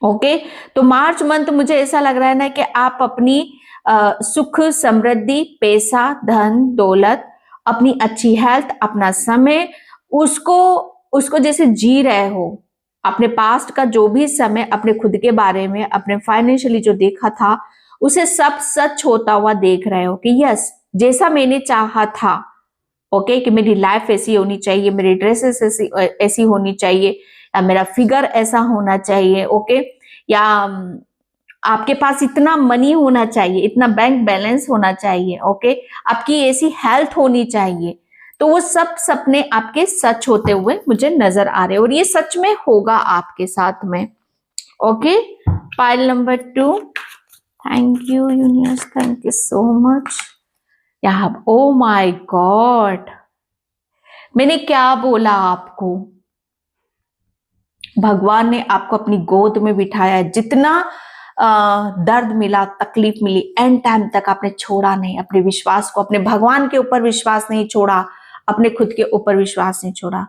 [SPEAKER 1] ओके। तो मार्च मंथ मुझे ऐसा लग रहा है ना कि आप अपनी सुख समृद्धि, पैसा, धन दौलत, अपनी अच्छी हेल्थ, अपना समय, उसको जैसे जी रहे हो। अपने पास्ट का जो भी समय अपने खुद के बारे में, अपने फाइनेंशियली जो देखा था उसे सब सच होता हुआ देख रहे हो कि यस, जैसा मैंने चाहा था, ओके, कि मेरी लाइफ ऐसी होनी चाहिए, मेरी ड्रेसेस ऐसी होनी चाहिए, या मेरा फिगर ऐसा होना चाहिए, ओके, या आपके पास इतना मनी होना चाहिए, इतना बैंक बैलेंस होना चाहिए, ओके, आपकी ऐसी हेल्थ होनी चाहिए। तो वो सब सपने आपके सच होते हुए मुझे नजर आ रहे हैं और ये सच में होगा आपके साथ में। Okay, pile number 2, thank you universe, thank you so much. यहाँ ओ माय गॉड, मैंने क्या बोला आपको, भगवान ने आपको अपनी गोद में बिठाया है। जितना दर्द मिला, तकलीफ मिली, एंड टाइम तक आपने छोड़ा नहीं अपने विश्वास को, अपने भगवान के ऊपर विश्वास नहीं छोड़ा, अपने खुद के ऊपर विश्वास नहीं छोड़ा।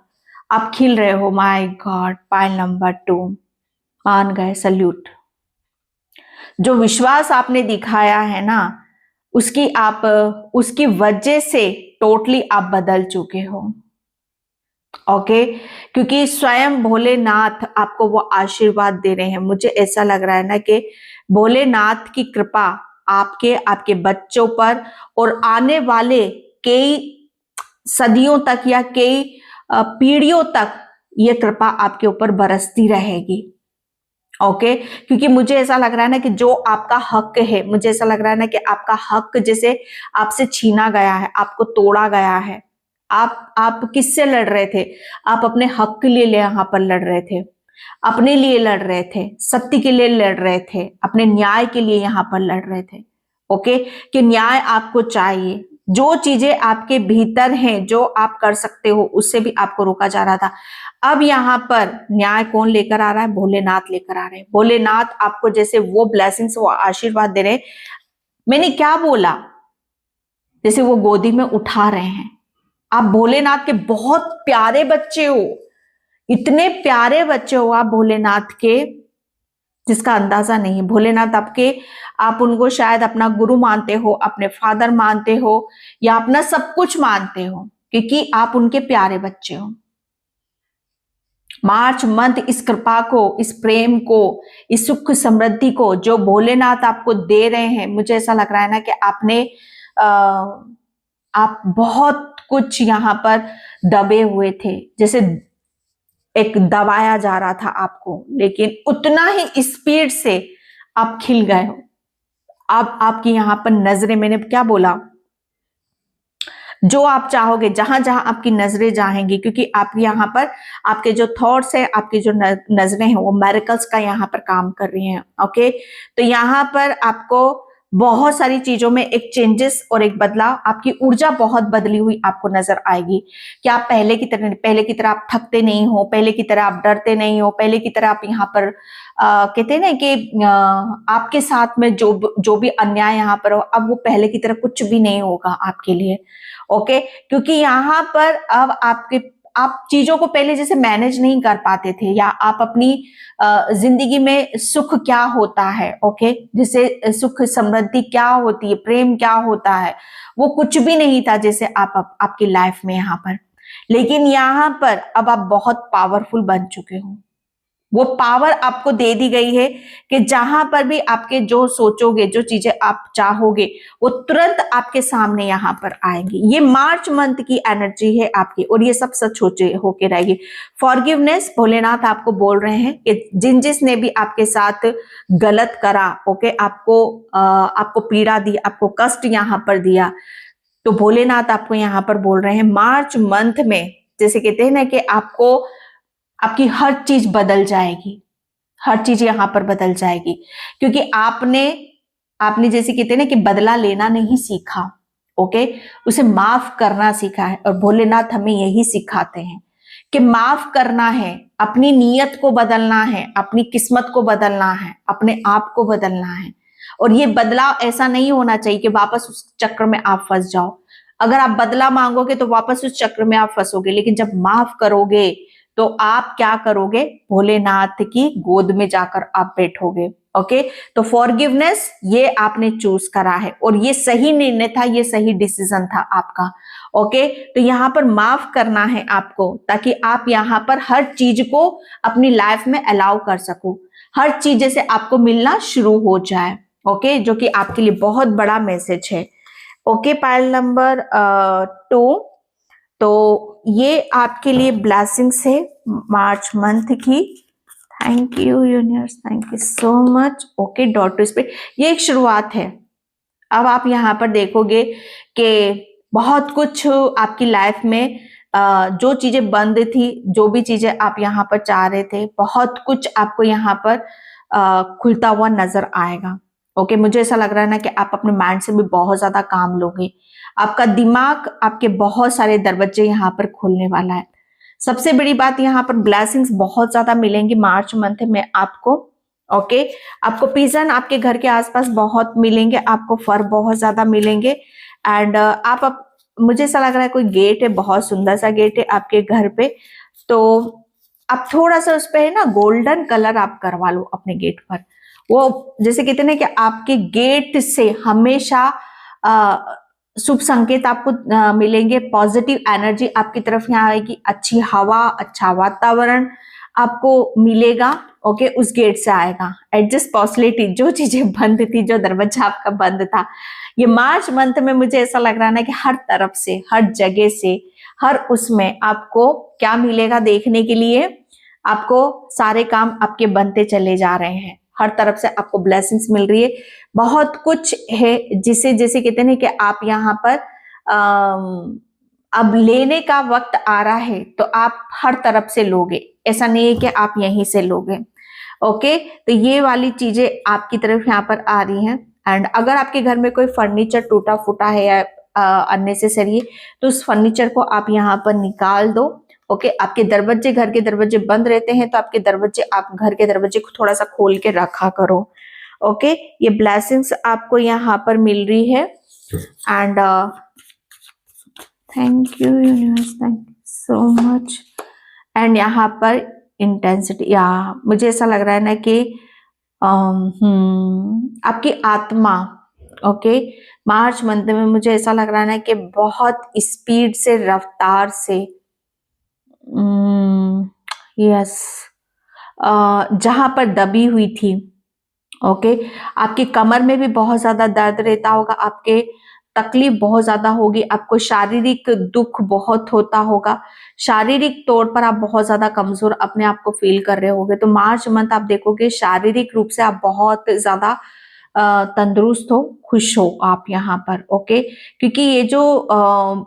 [SPEAKER 1] आप खिल रहे हो, माय गॉड। पाइल नंबर 2, मान गए, सल्यूट। जो विश्वास आपने दिखाया है ना, उसकी वजह से टोटली आप बदल चुके हो। ओके, क्योंकि स्वयं भोलेनाथ आपको वो आशीर्वाद दे रहे हैं। मुझे ऐसा लग रहा है ना कि भोलेनाथ की कृपा आपके बच्चों पर और आने वाले कई सदियों तक या कई पीढ़ियों तक ये कृपा आपके ऊपर बरसती रहेगी। ओके, क्योंकि मुझे ऐसा लग रहा है ना कि जो आपका हक है, मुझे ऐसा लग रहा है ना कि आपका हक जैसे आपसे छीना गया है, आपको तोड़ा गया है। आप किससे लड़ रहे थे? आप अपने हक के लिए यहाँ पर लड़ रहे थे, अपने लिए लड़ रहे थे, सत्य के लिए लड़ रहे थे, अपने न्याय के लिए यहाँ पर लड़ रहे थे। ओके, कि न्याय आपको चाहिए। जो चीजें आपके भीतर हैं, जो आप कर सकते हो, उससे भी आपको रोका जा रहा था। अब यहाँ पर न्याय कौन लेकर आ रहा है? भोलेनाथ लेकर आ रहे हैं। भोलेनाथ आपको जैसे वो ब्लेसिंग्स, वो आशीर्वाद दे रहे हैं। मैंने क्या बोला? जैसे वो गोदी में उठा रहे हैं। आप भोलेनाथ के बहुत प्यारे बच्चे हो, इतने प्यारे बच्चे हो आप भोलेनाथ के, जिसका अंदाजा नहीं है। भोलेनाथ आप उनको शायद अपना गुरु मानते हो, अपने फादर मानते हो, या अपना सब कुछ मानते हो, क्योंकि आप उनके प्यारे बच्चे हो। मार्च मंथ इस कृपा को, इस प्रेम को, इस सुख समृद्धि को जो भोलेनाथ आपको दे रहे हैं, मुझे ऐसा लग रहा है ना कि आप बहुत कुछ यहाँ पर दबे हुए थे, जैसे एक दबाया जा रहा था आपको, लेकिन उतना ही स्पीड से आप खिल गए हो। अब आपकी यहाँ पर नजरें, मैंने क्या बोला, जो आप चाहोगे, जहां जहां आपकी नजरें जाएंगी, क्योंकि आप यहाँ पर आपके जो थॉट्स है, आपकी जो नजरें हैं, वो मेरिकल्स का यहाँ पर काम कर रही हैं। ओके, तो यहाँ पर आपको बहुत सारी चीजों में एक चेंजेस और एक बदलाव, आपकी ऊर्जा बहुत बदली हुई आपको नजर आएगी कि आप पहले की तरह आप थकते नहीं हो, पहले की तरह आप डरते नहीं हो, पहले की तरह आप यहाँ पर कहते हैं ना कि आपके साथ में जो भी अन्याय यहाँ पर हो, अब वो पहले की तरह कुछ भी नहीं होगा आपके लिए। ओके, क्योंकि यहाँ पर अब आप चीजों को पहले जैसे मैनेज नहीं कर पाते थे, या आप अपनी जिंदगी में सुख क्या होता है, ओके, जैसे सुख समृद्धि क्या होती है, प्रेम क्या होता है, वो कुछ भी नहीं था जैसे आपकी लाइफ में यहाँ पर। लेकिन यहाँ पर अब आप बहुत पावरफुल बन चुके हो। वो पावर आपको दे दी गई है कि जहां पर भी आपके जो सोचोगे, जो चीजें आप चाहोगे, वो तुरंत आपके सामने यहाँ पर आएंगी। ये मार्च मंथ की एनर्जी है आपकी, और ये सब सच होके रहेगी। फॉरगिवनेस, भोलेनाथ आपको बोल रहे हैं कि जिसने भी आपके साथ गलत करा, ओके, आपको पीड़ा दी, आपको कष्ट यहाँ पर दिया, तो भोलेनाथ आपको यहाँ पर बोल रहे हैं मार्च मंथ में, जैसे कहते हैं ना कि आपकी हर चीज बदल जाएगी, हर चीज यहां पर बदल जाएगी, क्योंकि आपने जैसे कहते हैं ना कि बदला लेना नहीं सीखा, ओके, उसे माफ करना सीखा है। और भोलेनाथ हमें यही सिखाते हैं कि माफ करना है, अपनी नीयत को बदलना है, अपनी किस्मत को बदलना है, अपने आप को बदलना है। और ये बदलाव ऐसा नहीं होना चाहिए कि वापस उस चक्र में आप फंस जाओ। अगर आप बदला मांगोगे तो वापस उस चक्र में आप फंसोगे, लेकिन जब माफ करोगे तो आप क्या करोगे? भोलेनाथ की गोद में जाकर आप बैठोगे। ओके, तो फॉरगिवनेस ये आपने चूज करा है, और ये सही निर्णय था, ये सही डिसीजन था आपका। ओके, तो यहाँ पर माफ करना है आपको, ताकि आप यहाँ पर हर चीज को अपनी लाइफ में अलाउ कर सको, हर चीज जैसे आपको मिलना शुरू हो जाए। ओके, जो कि आपके लिए बहुत बड़ा मैसेज है। ओके, पाइल नंबर 2, तो ये आपके लिए ब्लेसिंग्स है मार्च मंथ की। Thank you universe, thank you so much. Okay, dot to spirit, ये एक शुरुआत है। अब आप यहाँ पर देखोगे कि बहुत कुछ आपकी लाइफ में जो चीजें बंद थी, जो भी चीजें आप यहाँ पर चाह रहे थे, बहुत कुछ आपको यहाँ पर खुलता हुआ नजर आएगा। ओके, मुझे ऐसा लग रहा है ना कि आप अपने माइंड से भी बहुत ज्यादा काम लोगे। आपका दिमाग, आपके बहुत सारे दरवाजे यहाँ पर खुलने वाला है। सबसे बड़ी बात, यहाँ पर ब्लेसिंग्स बहुत ज्यादा मिलेंगी मार्च मंथ में आपको। ओके, आपको पिजन आपके घर के आसपास बहुत मिलेंगे, आपको फर बहुत ज्यादा मिलेंगे। एंड मुझे ऐसा लग रहा है कोई गेट है, बहुत सुंदर सा गेट है आपके घर पे, तो आप थोड़ा सा उस पे है ना गोल्डन कलर आप करवा लो अपने गेट पर। वो जैसे कहते हैं ना कि आपके गेट से हमेशा शुभ संकेत आपको मिलेंगे, पॉजिटिव एनर्जी आपकी तरफ यहाँ आएगी, अच्छी हवा, अच्छा वातावरण आपको मिलेगा। ओके, उस गेट से आएगा। एडजस्ट पॉसिबिलिटी, जो चीजें बंद थी, जो दरवाजा आपका बंद था, ये मार्च मंथ में मुझे ऐसा लग रहा है ना कि हर तरफ से, हर जगह से, हर उसमें आपको क्या मिलेगा देखने के लिए। आपको सारे काम आपके बनते चले जा रहे हैं, हर तरफ से आपको ब्लेसिंग्स मिल रही है। बहुत कुछ है जिसे जैसे कहते हैं कि आप यहाँ पर अब लेने का वक्त आ रहा है, तो आप हर तरफ से लोगे, ऐसा नहीं है कि आप यहीं से लोगे। ओके, तो ये वाली चीजें आपकी तरफ यहाँ पर आ रही हैं। एंड अगर आपके घर में कोई फर्नीचर टूटा फूटा है या अननेसेसरी, तो उस फर्नीचर को आप यहाँ पर निकाल दो। ओके, आपके दरवाजे, घर के दरवाजे बंद रहते हैं, तो आपके दरवाजे, आप घर के दरवाजे को थोड़ा सा खोल के रखा करो। ओके, ये ब्लेसिंग्स आपको यहाँ पर मिल रही है। And thank you universe, thank you so much. And यहाँ पर इंटेंसिटी, या मुझे ऐसा लग रहा है ना कि आपकी आत्मा, ओके, मार्च मंथ में मुझे ऐसा लग रहा है ना कि बहुत स्पीड से, रफ्तार से, यस, जहां पर दबी हुई थी। ओके, आपकी कमर में भी बहुत ज्यादा दर्द रहता होगा, आपके तकलीफ बहुत ज्यादा होगी, आपको शारीरिक दुख बहुत होता होगा, शारीरिक तौर पर आप बहुत ज्यादा कमजोर अपने आप को फील कर रहे होगे। तो मार्च मंथ आप देखोगे शारीरिक रूप से आप बहुत ज्यादा तंदुरुस्त हो, खुश हो आप यहाँ पर। ओके, क्योंकि ये जो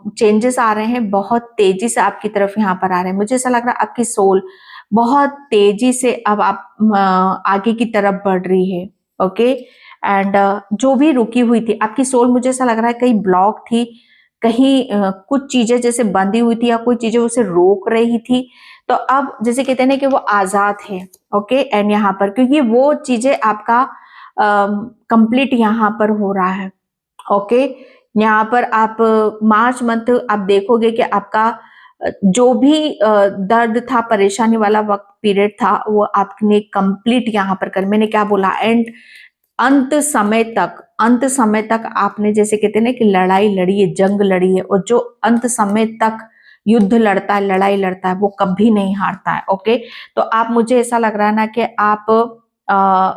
[SPEAKER 1] चेंजेस आ रहे हैं बहुत तेजी से आपकी तरफ यहाँ पर आ रहे हैं। मुझे ऐसा लग रहा है आपकी सोल बहुत तेजी से अब आप आगे की तरफ बढ़ रही है। ओके, एंड जो भी रुकी हुई थी आपकी सोल, मुझे ऐसा लग रहा है कहीं ब्लॉक थी, कहीं कुछ चीजें जैसे बंधी हुई थी या कोई चीजें उसे रोक रही थी, तो अब जैसे कहते हैं ना कि वो आजाद है। ओके, एंड यहाँ पर क्योंकि वो चीजें आपका कंप्लीट यहाँ पर हो रहा है। ओके, यहाँ पर आप मार्च मंथ आप देखोगे कि आपका जो भी दर्द था, परेशानी वाला वक्त पीरियड था, वो आपने कंप्लीट यहाँ पर कर, मैंने क्या बोला, एंड अंत समय तक आपने जैसे कहते हैं ना कि लड़ाई लड़ी है, जंग लड़ी है, और जो अंत समय तक युद्ध लड़ता है, लड़ाई लड़ता है, वो कभी नहीं हारता है। ओके, तो आप, मुझे ऐसा लग रहा है ना कि आप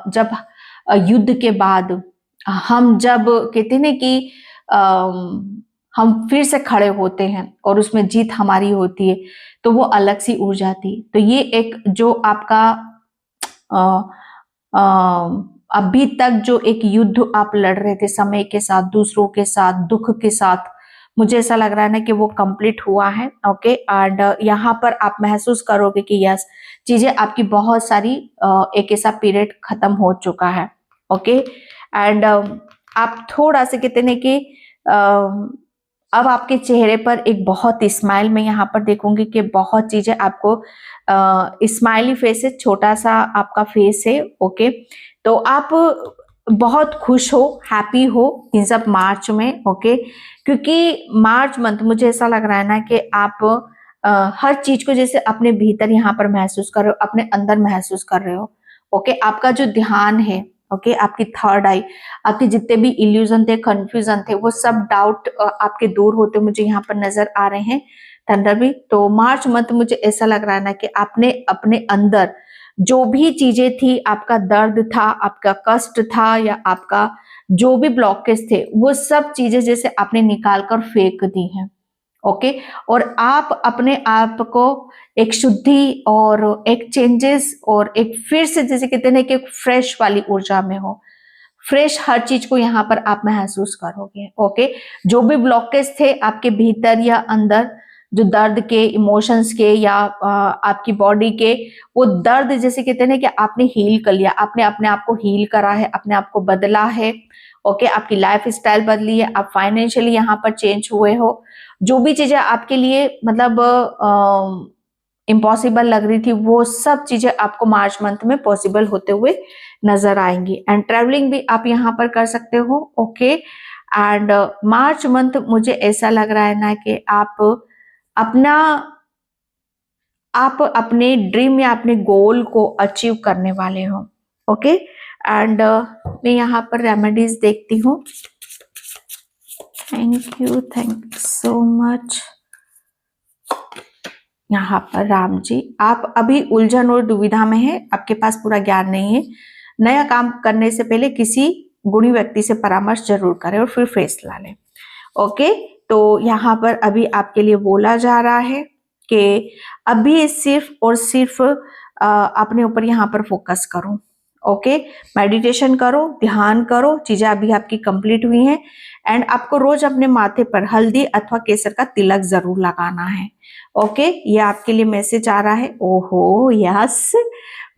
[SPEAKER 1] जब युद्ध के बाद हम जब कहते हैं ना कि हम फिर से खड़े होते हैं और उसमें जीत हमारी होती है, तो वो अलग सी ऊर्जा थी। तो ये एक जो आपका अभी तक जो एक युद्ध आप लड़ रहे थे समय के साथ, दूसरों के साथ, दुख के साथ, मुझे ऐसा लग रहा है ना कि वो कंप्लीट हुआ है। ओके, एंड यहाँ पर आप महसूस करोगे कि यस, चीजें आपकी बहुत सारी एक ऐसा पीरियड खत्म हो चुका है। ओके, एंड आप थोड़ा सा कहते हैं कि अब आपके चेहरे पर एक बहुत स्माइल मैं यहाँ पर देखूंगी कि बहुत चीजें आपको स्माइली फेस है, छोटा सा आपका फेस है। ओके, तो आप बहुत खुश हो, हैप्पी हो इन सब मार्च में। ओके, क्योंकि मार्च मंथ मुझे ऐसा लग रहा है ना कि आप हर चीज को जैसे अपने भीतर यहाँ पर महसूस कर रहे हो, अपने अंदर महसूस कर रहे हो। ओके, आपका जो ध्यान है, ओके, आपकी थर्ड आई, आपके जितने भी इल्यूजन थे, कंफ्यूजन थे, वो सब डाउट आपके दूर होते मुझे यहाँ पर नजर आ रहे हैं ठंडर भी। तो मार्च मंथ मुझे ऐसा लग रहा है ना कि आपने अपने अंदर जो भी चीजें थी, आपका दर्द था, आपका कष्ट था, या आपका जो भी ब्लॉकेज थे, वो सब चीजें जैसे आपने निकाल कर फेंक दी हैं। ओके, और आप अपने आप को एक शुद्धि और एक चेंजेस और एक फिर से जैसे कहते हैं कि एक फ्रेश वाली ऊर्जा में हो, फ्रेश हर चीज को यहाँ पर आप महसूस करोगे। ओके, जो भी ब्लॉकेज थे आपके भीतर या अंदर, जो दर्द के, इमोशंस के या आपकी बॉडी के, वो दर्द जैसे कहते हैं ना कि आपने हील कर लिया, आपने अपने आप को हील करा है, अपने आप को बदला है। ओके, आपकी लाइफ स्टाइल बदली है, आप फाइनेंशियली यहाँ पर चेंज हुए हो। जो भी चीजें आपके लिए मतलब इम्पॉसिबल लग रही थी, वो सब चीजें आपको मार्च मंथ में पॉसिबल होते हुए नजर आएंगी। एंड ट्रैवलिंग भी आप यहाँ पर कर सकते हो। ओके, एंड मार्च मंथ मुझे ऐसा लग रहा है ना कि आप अपने ड्रीम या अपने गोल को अचीव करने वाले हो। ओके, एंड मैं यहाँ पर रेमेडीज देखती हूँ। Thank you so much. यहाँ पर राम जी, आप अभी उलझन और दुविधा में हैं, आपके पास पूरा ज्ञान नहीं है। नया काम करने से पहले किसी गुणी व्यक्ति से परामर्श जरूर करें और फिर फैसला लें। ओके, तो यहाँ पर अभी आपके लिए बोला जा रहा है कि अभी सिर्फ और सिर्फ अपने ऊपर यहाँ पर फोकस करो। ओके, मेडिटेशन करो, ध्यान करो, चीजें अभी आपकी कंप्लीट हुई हैं। एंड आपको रोज अपने माथे पर हल्दी अथवा केसर का तिलक जरूर लगाना है। ओके, ये आपके लिए मैसेज आ रहा है। ओहो यस,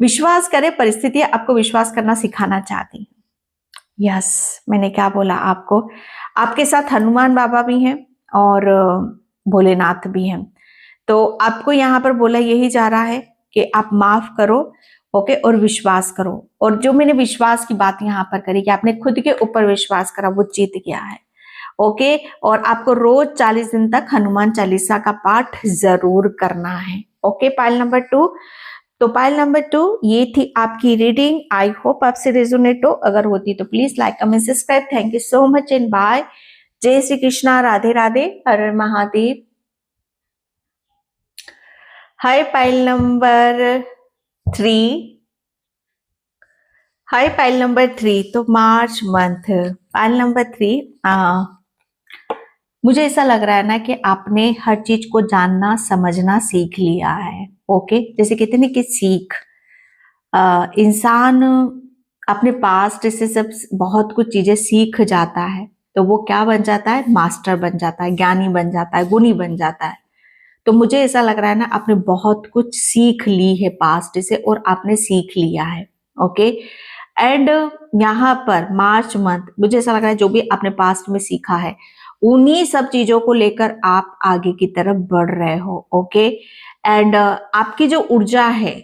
[SPEAKER 1] विश्वास करें, परिस्थितियां आपको विश्वास करना सिखाना चाहती है। यस, मैंने क्या बोला आपको, आपके साथ हनुमान बाबा भी हैं और भोलेनाथ भी हैं। तो आपको यहाँ पर बोला यही जा रहा है कि आप माफ करो। ओके, और विश्वास करो। और जो मैंने विश्वास की बात यहाँ पर करी कि आपने खुद के ऊपर विश्वास करा, वो जीत गया है। ओके, और आपको रोज 40 दिन तक हनुमान चालीसा का पाठ जरूर करना है। Okay, pile number 2। तो पाइल नंबर 2 ये थी आपकी रीडिंग। आई होप आपसे रेजोनेट हो। अगर होती तो please like, comment, subscribe. Thank you so much and bye. जय श्री कृष्णा, राधे राधे, हर हर Mahadev. Hi pile number 3। Hi pile number 3। तो मार्च मंथ, पाइल नंबर 3। मुझे ऐसा लग रहा है ना कि आपने हर चीज को जानना समझना सीख लिया है। ओके, जैसे कहते हैं ना कि सीख, इंसान अपने पास्ट से सब बहुत कुछ चीजें सीख जाता है, तो वो क्या बन जाता है, मास्टर बन जाता है, ज्ञानी बन जाता है, गुणी बन जाता है। तो मुझे ऐसा लग रहा है ना आपने बहुत कुछ सीख ली है पास्ट से, और आपने सीख लिया है। ओके, एंड यहाँ पर मार्च मंथ मुझे ऐसा लग रहा है जो भी आपने पास्ट में सीखा है, उन्हीं सब चीजों को लेकर आप आगे की तरफ बढ़ रहे हो। ओके, एंड आपकी जो ऊर्जा है,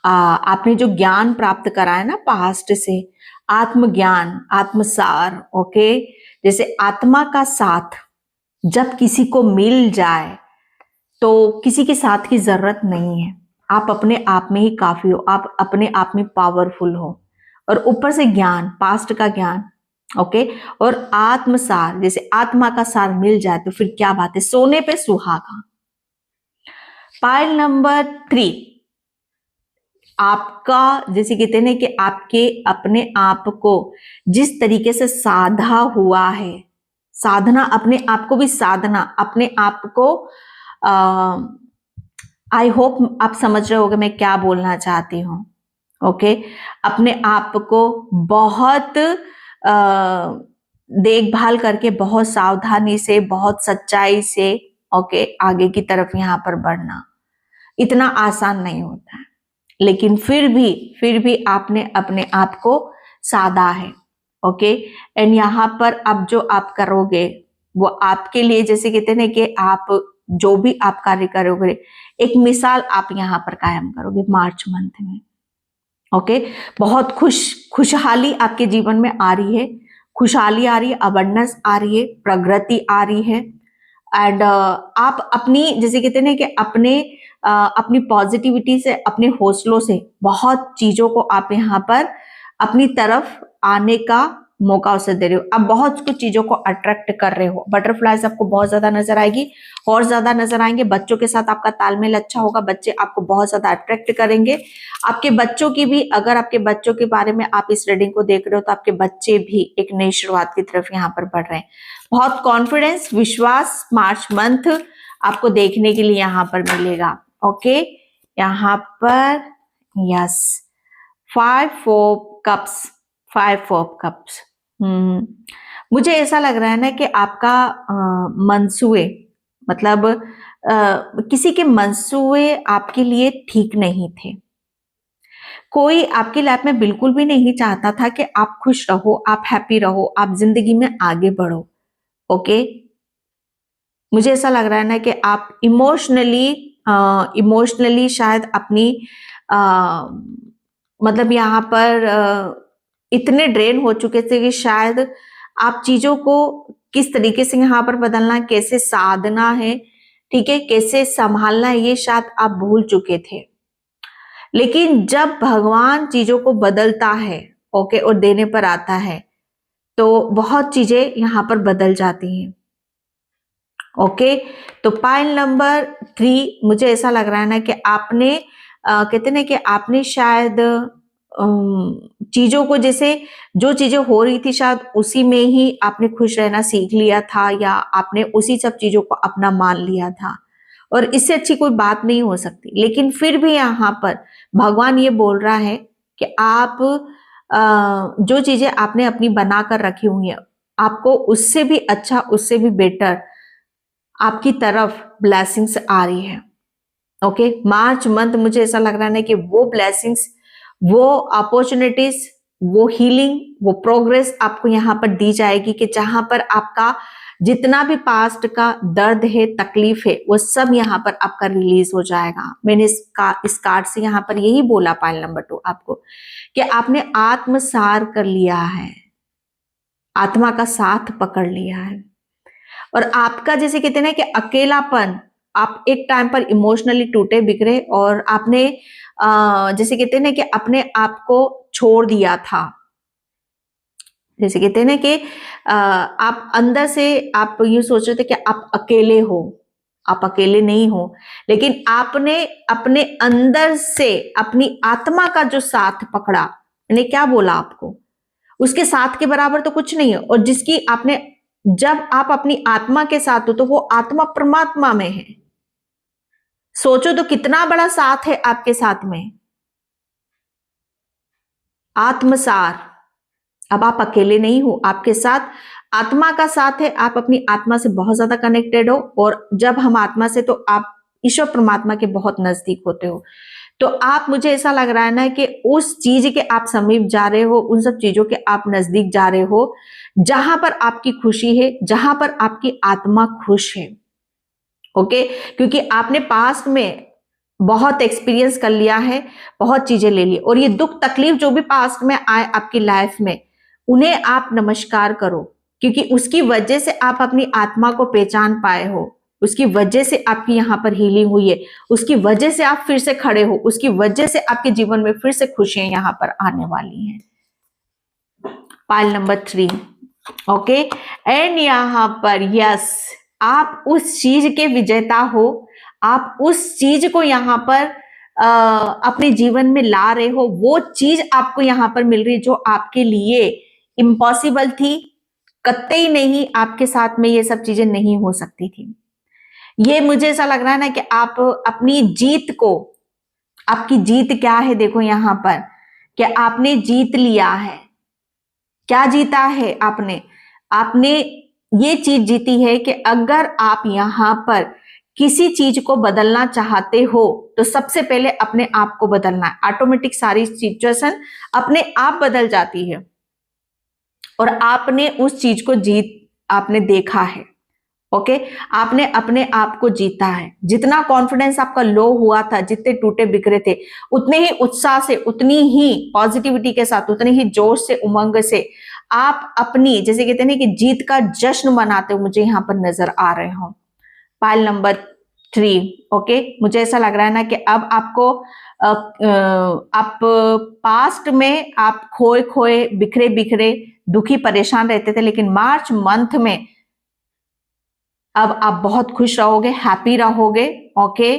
[SPEAKER 1] आपने जो ज्ञान प्राप्त करा है ना पास्ट से, आत्मज्ञान, आत्मसार। ओके, जैसे आत्मा का साथ जब किसी को मिल जाए तो किसी के साथ की जरूरत नहीं है, आप अपने आप में ही काफी हो, आप अपने आप में पावरफुल हो। और ऊपर से ज्ञान, पास्ट का ज्ञान। ओके, और आत्मसार, जैसे आत्मा का सार मिल जाए तो फिर क्या बात है, सोने पे सुहागा। पाइल नंबर 3 आपका, जैसे कहते हैं ना कि आपके अपने आप को जिस तरीके से साधा हुआ है, साधना, अपने आप को भी साधना, अपने आप को आई होप आप समझ रहे होगे मैं क्या बोलना चाहती हूँ। ओके, अपने आप को बहुत देखभाल करके, बहुत सावधानी से, बहुत सच्चाई से, ओके, आगे की तरफ यहाँ पर बढ़ना इतना आसान नहीं होता है, लेकिन फिर भी आपने अपने आप को साधा है। ओके, एंड यहाँ पर अब जो आप करोगे वो आपके लिए, जैसे कहते हैं ना कि आप जो भी आप कार्य करोगे, एक मिसाल आप यहाँ पर कायम करोगे मार्च मंथ में। ओके, बहुत खुशहाली आपके जीवन में आ रही है, खुशहाली आ रही है, अबंडेंस आ रही है, प्रगति आ रही है। एंड आप अपनी, जैसे कहते हैं ना कि अपनी पॉजिटिविटी से, अपने हौसलों से बहुत चीजों को आप यहाँ पर अपनी तरफ आने का मौका उसे दे रहे हो। आप बहुत कुछ चीजों को अट्रैक्ट कर रहे हो। बटरफ्लाइज आपको बहुत ज्यादा नजर आएगी, और ज्यादा नजर आएंगे। बच्चों के साथ आपका तालमेल अच्छा होगा, बच्चे आपको बहुत ज्यादा अट्रैक्ट करेंगे। आपके बच्चों की भी, अगर आपके बच्चों के बारे में आप इस रीडिंग को देख रहे हो, तो आपके बच्चे भी एक नई शुरुआत की तरफ यहाँ पर बढ़ रहे हैं। बहुत कॉन्फिडेंस, विश्वास मार्च मंथ आपको देखने के लिए यहाँ पर मिलेगा। ओके, यहाँ पर yes, 5 4 cups, five of cups. मुझे ऐसा लग रहा है ना कि आपका मंसूए, मतलब किसी के मंसूए आपके लिए ठीक नहीं थे। कोई आपकी लाइफ में बिल्कुल भी नहीं चाहता था कि आप खुश रहो, आप हैप्पी रहो, आप जिंदगी में आगे बढ़ो। ओके, मुझे ऐसा लग रहा है ना कि आप इमोशनली शायद अपनी मतलब यहाँ पर इतने ड्रेन हो चुके थे कि शायद आप चीजों को किस तरीके से यहाँ पर बदलना, कैसे साधना है, ठीक है, कैसे संभालना है, ये शायद आप भूल चुके थे। लेकिन जब भगवान चीजों को बदलता है, ओके, और देने पर आता है, तो बहुत चीजें यहाँ पर बदल जाती हैं। ओके, तो पाइल नंबर 3, मुझे ऐसा लग रहा है ना कि आपने कहते ना कि आपने शायद चीजों को, जैसे जो चीजें हो रही थी शायद उसी में ही आपने खुश रहना सीख लिया था, या आपने उसी सब चीजों को अपना मान लिया था, और इससे अच्छी कोई बात नहीं हो सकती। लेकिन फिर भी यहाँ पर भगवान ये बोल रहा है कि आप जो चीजें आपने अपनी बना कर रखी हुई है, आपको उससे भी अच्छा, उससे भी बेटर आपकी तरफ ब्लेसिंग्स आ रही है। ओके, मार्च मंथ मुझे ऐसा लग रहा है कि वो ब्लेसिंग्स, वो अपॉर्चुनिटीज, वो हीलिंग, वो प्रोग्रेस आपको यहाँ पर दी जाएगी कि जहां पर आपका जितना भी पास्ट का दर्द है, तकलीफ है, वो सब यहाँ पर आपका रिलीज हो जाएगा। मैंने इस कार्ड से यहाँ पर यही बोला, पाइल नंबर 2, आपको कि आपने आत्मसार कर लिया है, आत्मा का साथ पकड़ लिया है, और आपका जैसे कहते हैं ना कि अकेलापन, आप एक टाइम पर इमोशनली टूटे बिखरे, और आपने जैसे कहते हैं ना कि अपने आप को छोड़ दिया था। जैसे कहते हैं ना कि आप अंदर से आप यूं सोच रहे थे कि आप अकेले हो, आप अकेले नहीं हो, लेकिन आपने अपने अंदर से अपनी आत्मा का जो साथ पकड़ा। मैंने क्या बोला आपको, उसके साथ के बराबर तो कुछ नहीं है। और जिसकी आपने, जब आप अपनी आत्मा के साथ हो तो वो आत्मा परमात्मा में है। सोचो तो कितना बड़ा साथ है आपके साथ में, आत्मसार। अब आप अकेले नहीं हो, आपके साथ आत्मा का साथ है, आप अपनी आत्मा से बहुत ज्यादा कनेक्टेड हो, और जब हम आत्मा से, तो आप ईश्वर परमात्मा के बहुत नजदीक होते हो। तो आप, मुझे ऐसा लग रहा है ना कि उस चीज के आप समीप जा रहे हो, उन सब चीजों के आप नजदीक जा रहे हो जहां पर आपकी खुशी है, जहां पर आपकी आत्मा खुश है। ओके, क्योंकि आपने पास्ट में बहुत एक्सपीरियंस कर लिया है, बहुत चीजें ले ली, और ये दुख तकलीफ जो भी पास्ट में आए आपकी लाइफ में, उन्हें आप नमस्कार करो, क्योंकि उसकी वजह से आप अपनी आत्मा को पहचान पाए हो, उसकी वजह से आपकी यहाँ पर हीलिंग हुई है, उसकी वजह से आप फिर से खड़े हो, उसकी वजह से आपके जीवन में फिर से खुशियां यहाँ पर आने वाली हैं। पाइल नंबर 3, ओके, एंड यहाँ पर यस, आप उस चीज के विजेता हो, आप उस चीज को यहाँ पर अपने जीवन में ला रहे हो, वो चीज आपको यहाँ पर मिल रही है जो आपके लिए इम्पॉसिबल थी, कतई नहीं, आपके साथ में ये सब चीजें नहीं हो सकती थी। ये मुझे ऐसा लग रहा है ना कि आप अपनी जीत को, आपकी जीत क्या है, देखो यहाँ पर कि आपने जीत लिया है। क्या जीता है आपने? आपने ये चीज जीती है कि अगर आप यहाँ पर किसी चीज को बदलना चाहते हो तो सबसे पहले अपने आप को बदलना है। ऑटोमेटिक सारी सिचुएशन अपने आप बदल जाती है, और आपने उस चीज को आपने देखा है। ओके, आपने अपने आप को जीता है। जितना कॉन्फिडेंस आपका लो हुआ था, जितने टूटे बिखरे थे, उतने ही उत्साह से, उतनी ही पॉजिटिविटी के साथ, उतने ही जोश से, उमंग से आप अपनी, जैसे कहते हैं ना कि जीत का जश्न मनाते हो, मुझे यहाँ पर नजर आ रहे हो। पाइल नंबर 3, ओके, मुझे ऐसा लग रहा है ना कि अब आपको आप पास्ट में आप खोए खोए, बिखरे बिखरे, दुखी, परेशान रहते थे, लेकिन मार्च मंथ में अब आप बहुत खुश रहोगे, हैप्पी रहोगे। ओके,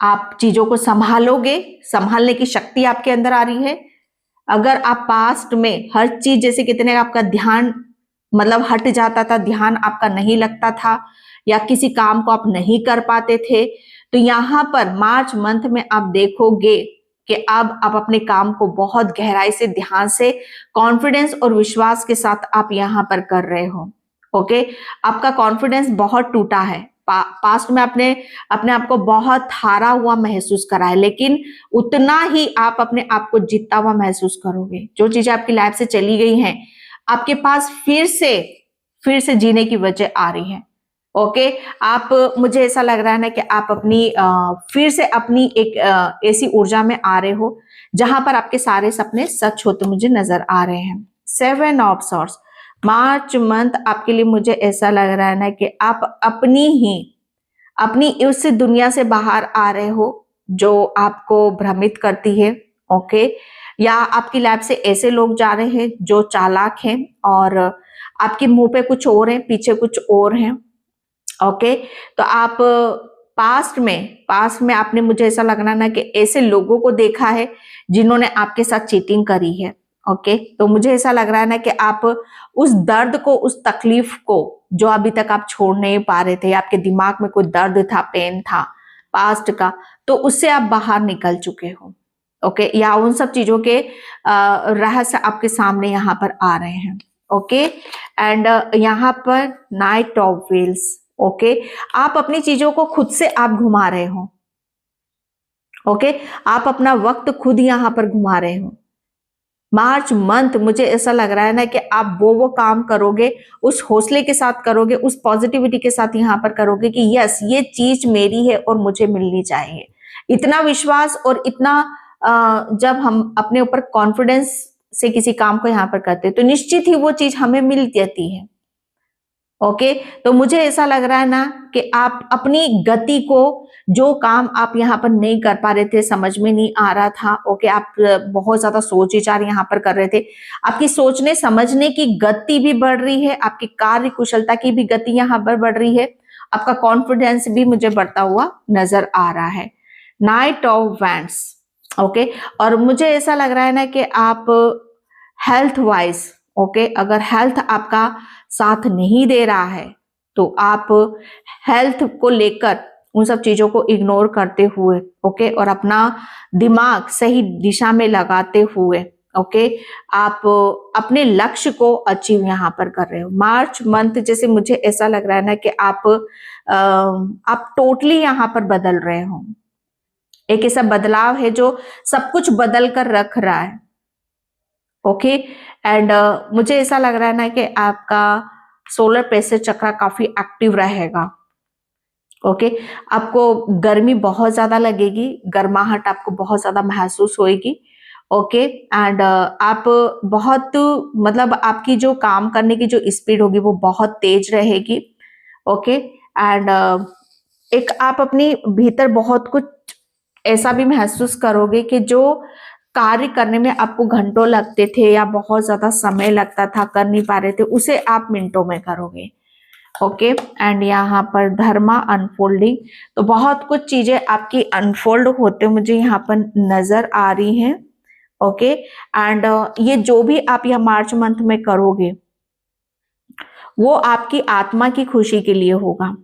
[SPEAKER 1] आप चीजों को संभालोगे, संभालने की शक्ति आपके अंदर आ रही है। अगर आप पास्ट में हर चीज, जैसे कितने आपका ध्यान मतलब हट जाता था, ध्यान आपका नहीं लगता था, या किसी काम को आप नहीं कर पाते थे, तो यहाँ पर मार्च मंथ में आप देखोगे कि अब आप अपने काम को बहुत गहराई से, ध्यान से, कॉन्फिडेंस और विश्वास के साथ आप यहाँ पर कर रहे हो। ओके, आपका कॉन्फिडेंस बहुत टूटा है। पास्ट में आपने अपने आप को बहुत हारा हुआ महसूस करा है, लेकिन उतना ही आप अपने आप को जीतता हुआ महसूस करोगे। जो चीजें आपकी लाइफ से चली गई हैं, आपके पास फिर से जीने की वजह आ रही है। ओके, आप, मुझे ऐसा लग रहा है ना कि आप अपनी फिर से अपनी एक ऐसी ऊर्जा में आ रहे हो जहां पर आपके सारे सपने सच होते मुझे नजर आ रहे हैं। 7 ऑफ सॉर्ड्स, मार्च मंथ आपके लिए मुझे ऐसा लग रहा है ना कि आप अपनी उस दुनिया से बाहर आ रहे हो जो आपको भ्रमित करती है। ओके, या आपकी लाइफ से ऐसे लोग जा रहे हैं जो चालाक हैं और आपके मुंह पे कुछ और है, पीछे कुछ और है। ओके, तो आप पास्ट में आपने, मुझे ऐसा लग रहा ना कि ऐसे लोगों को देखा है जिन्होंने आपके साथ चीटिंग करी है। ओके, तो मुझे ऐसा लग रहा है ना कि आप उस दर्द को, उस तकलीफ को जो अभी तक आप छोड़ नहीं पा रहे थे, आपके दिमाग में कोई दर्द था, पेन था पास्ट का, तो उससे आप बाहर निकल चुके हो। ओके, या उन सब चीजों के रहस्य आपके सामने यहाँ पर आ रहे हैं। ओके, एंड यहाँ पर नाइट ऑफ व्हील्स। ओके, आप अपनी चीजों को खुद से आप घुमा रहे हो। ओके, आप अपना वक्त खुद यहाँ पर घुमा रहे हो। मार्च मंथ मुझे ऐसा लग रहा है ना कि आप वो काम करोगे, उस हौसले के साथ करोगे, उस पॉजिटिविटी के साथ यहाँ पर करोगे कि यस, ये चीज मेरी है और मुझे मिलनी चाहिए। इतना विश्वास और इतना जब हम अपने ऊपर कॉन्फिडेंस से किसी काम को यहाँ पर करते हैं तो निश्चित ही वो चीज हमें मिल जाती है। ओके, तो मुझे ऐसा लग रहा है ना कि आप अपनी गति को, जो काम आप यहाँ पर नहीं कर पा रहे थे, समझ में नहीं आ रहा था, ओके, आप बहुत ज्यादा सोच विचार यहाँ पर कर रहे थे, आपकी सोचने समझने की गति भी बढ़ रही है, आपकी कार्य कुशलता की भी गति यहाँ पर बढ़ रही है, आपका कॉन्फिडेंस भी मुझे बढ़ता हुआ नजर आ रहा है। Night of wands. ओके, और मुझे ऐसा लग रहा है ना कि आप हेल्थ वाइज, ओके, अगर हेल्थ आपका साथ नहीं दे रहा है तो आप हेल्थ को लेकर उन सब चीजों को इग्नोर करते हुए, ओके, और अपना दिमाग सही दिशा में लगाते हुए, ओके, आप अपने लक्ष्य को अचीव यहाँ पर कर रहे हो। मार्च मंथ जैसे मुझे ऐसा लग रहा है ना कि आप टोटली यहाँ पर बदल रहे हो। एक ऐसा बदलाव है जो सब कुछ बदल कर रख रहा है। ओके, एंड मुझे ऐसा लग रहा है ना कि आपका सोलर प्लेक्सस चक्र काफी एक्टिव रहेगा। ओके, आपको गर्मी बहुत ज्यादा लगेगी, गर्माहट आपको बहुत ज्यादा महसूस होएगी। ओके, एंड आप बहुत, मतलब आपकी जो काम करने की जो स्पीड होगी वो बहुत तेज रहेगी। ओके, एंड एक आप अपनी भीतर बहुत कुछ ऐसा भी महसूस करोगे कि जो कार्य करने में आपको घंटों लगते थे या बहुत ज्यादा समय लगता था, कर नहीं पा रहे थे, उसे आप मिनटों में करोगे। ओके, एंड यहाँ पर धर्मा अनफोल्डिंग, तो बहुत कुछ चीजें आपकी अनफोल्ड होते मुझे यहाँ पर नजर आ रही हैं। ओके, एंड ये जो भी आप यह मार्च मंथ में करोगे वो आपकी आत्मा की खुशी के लिए होगा।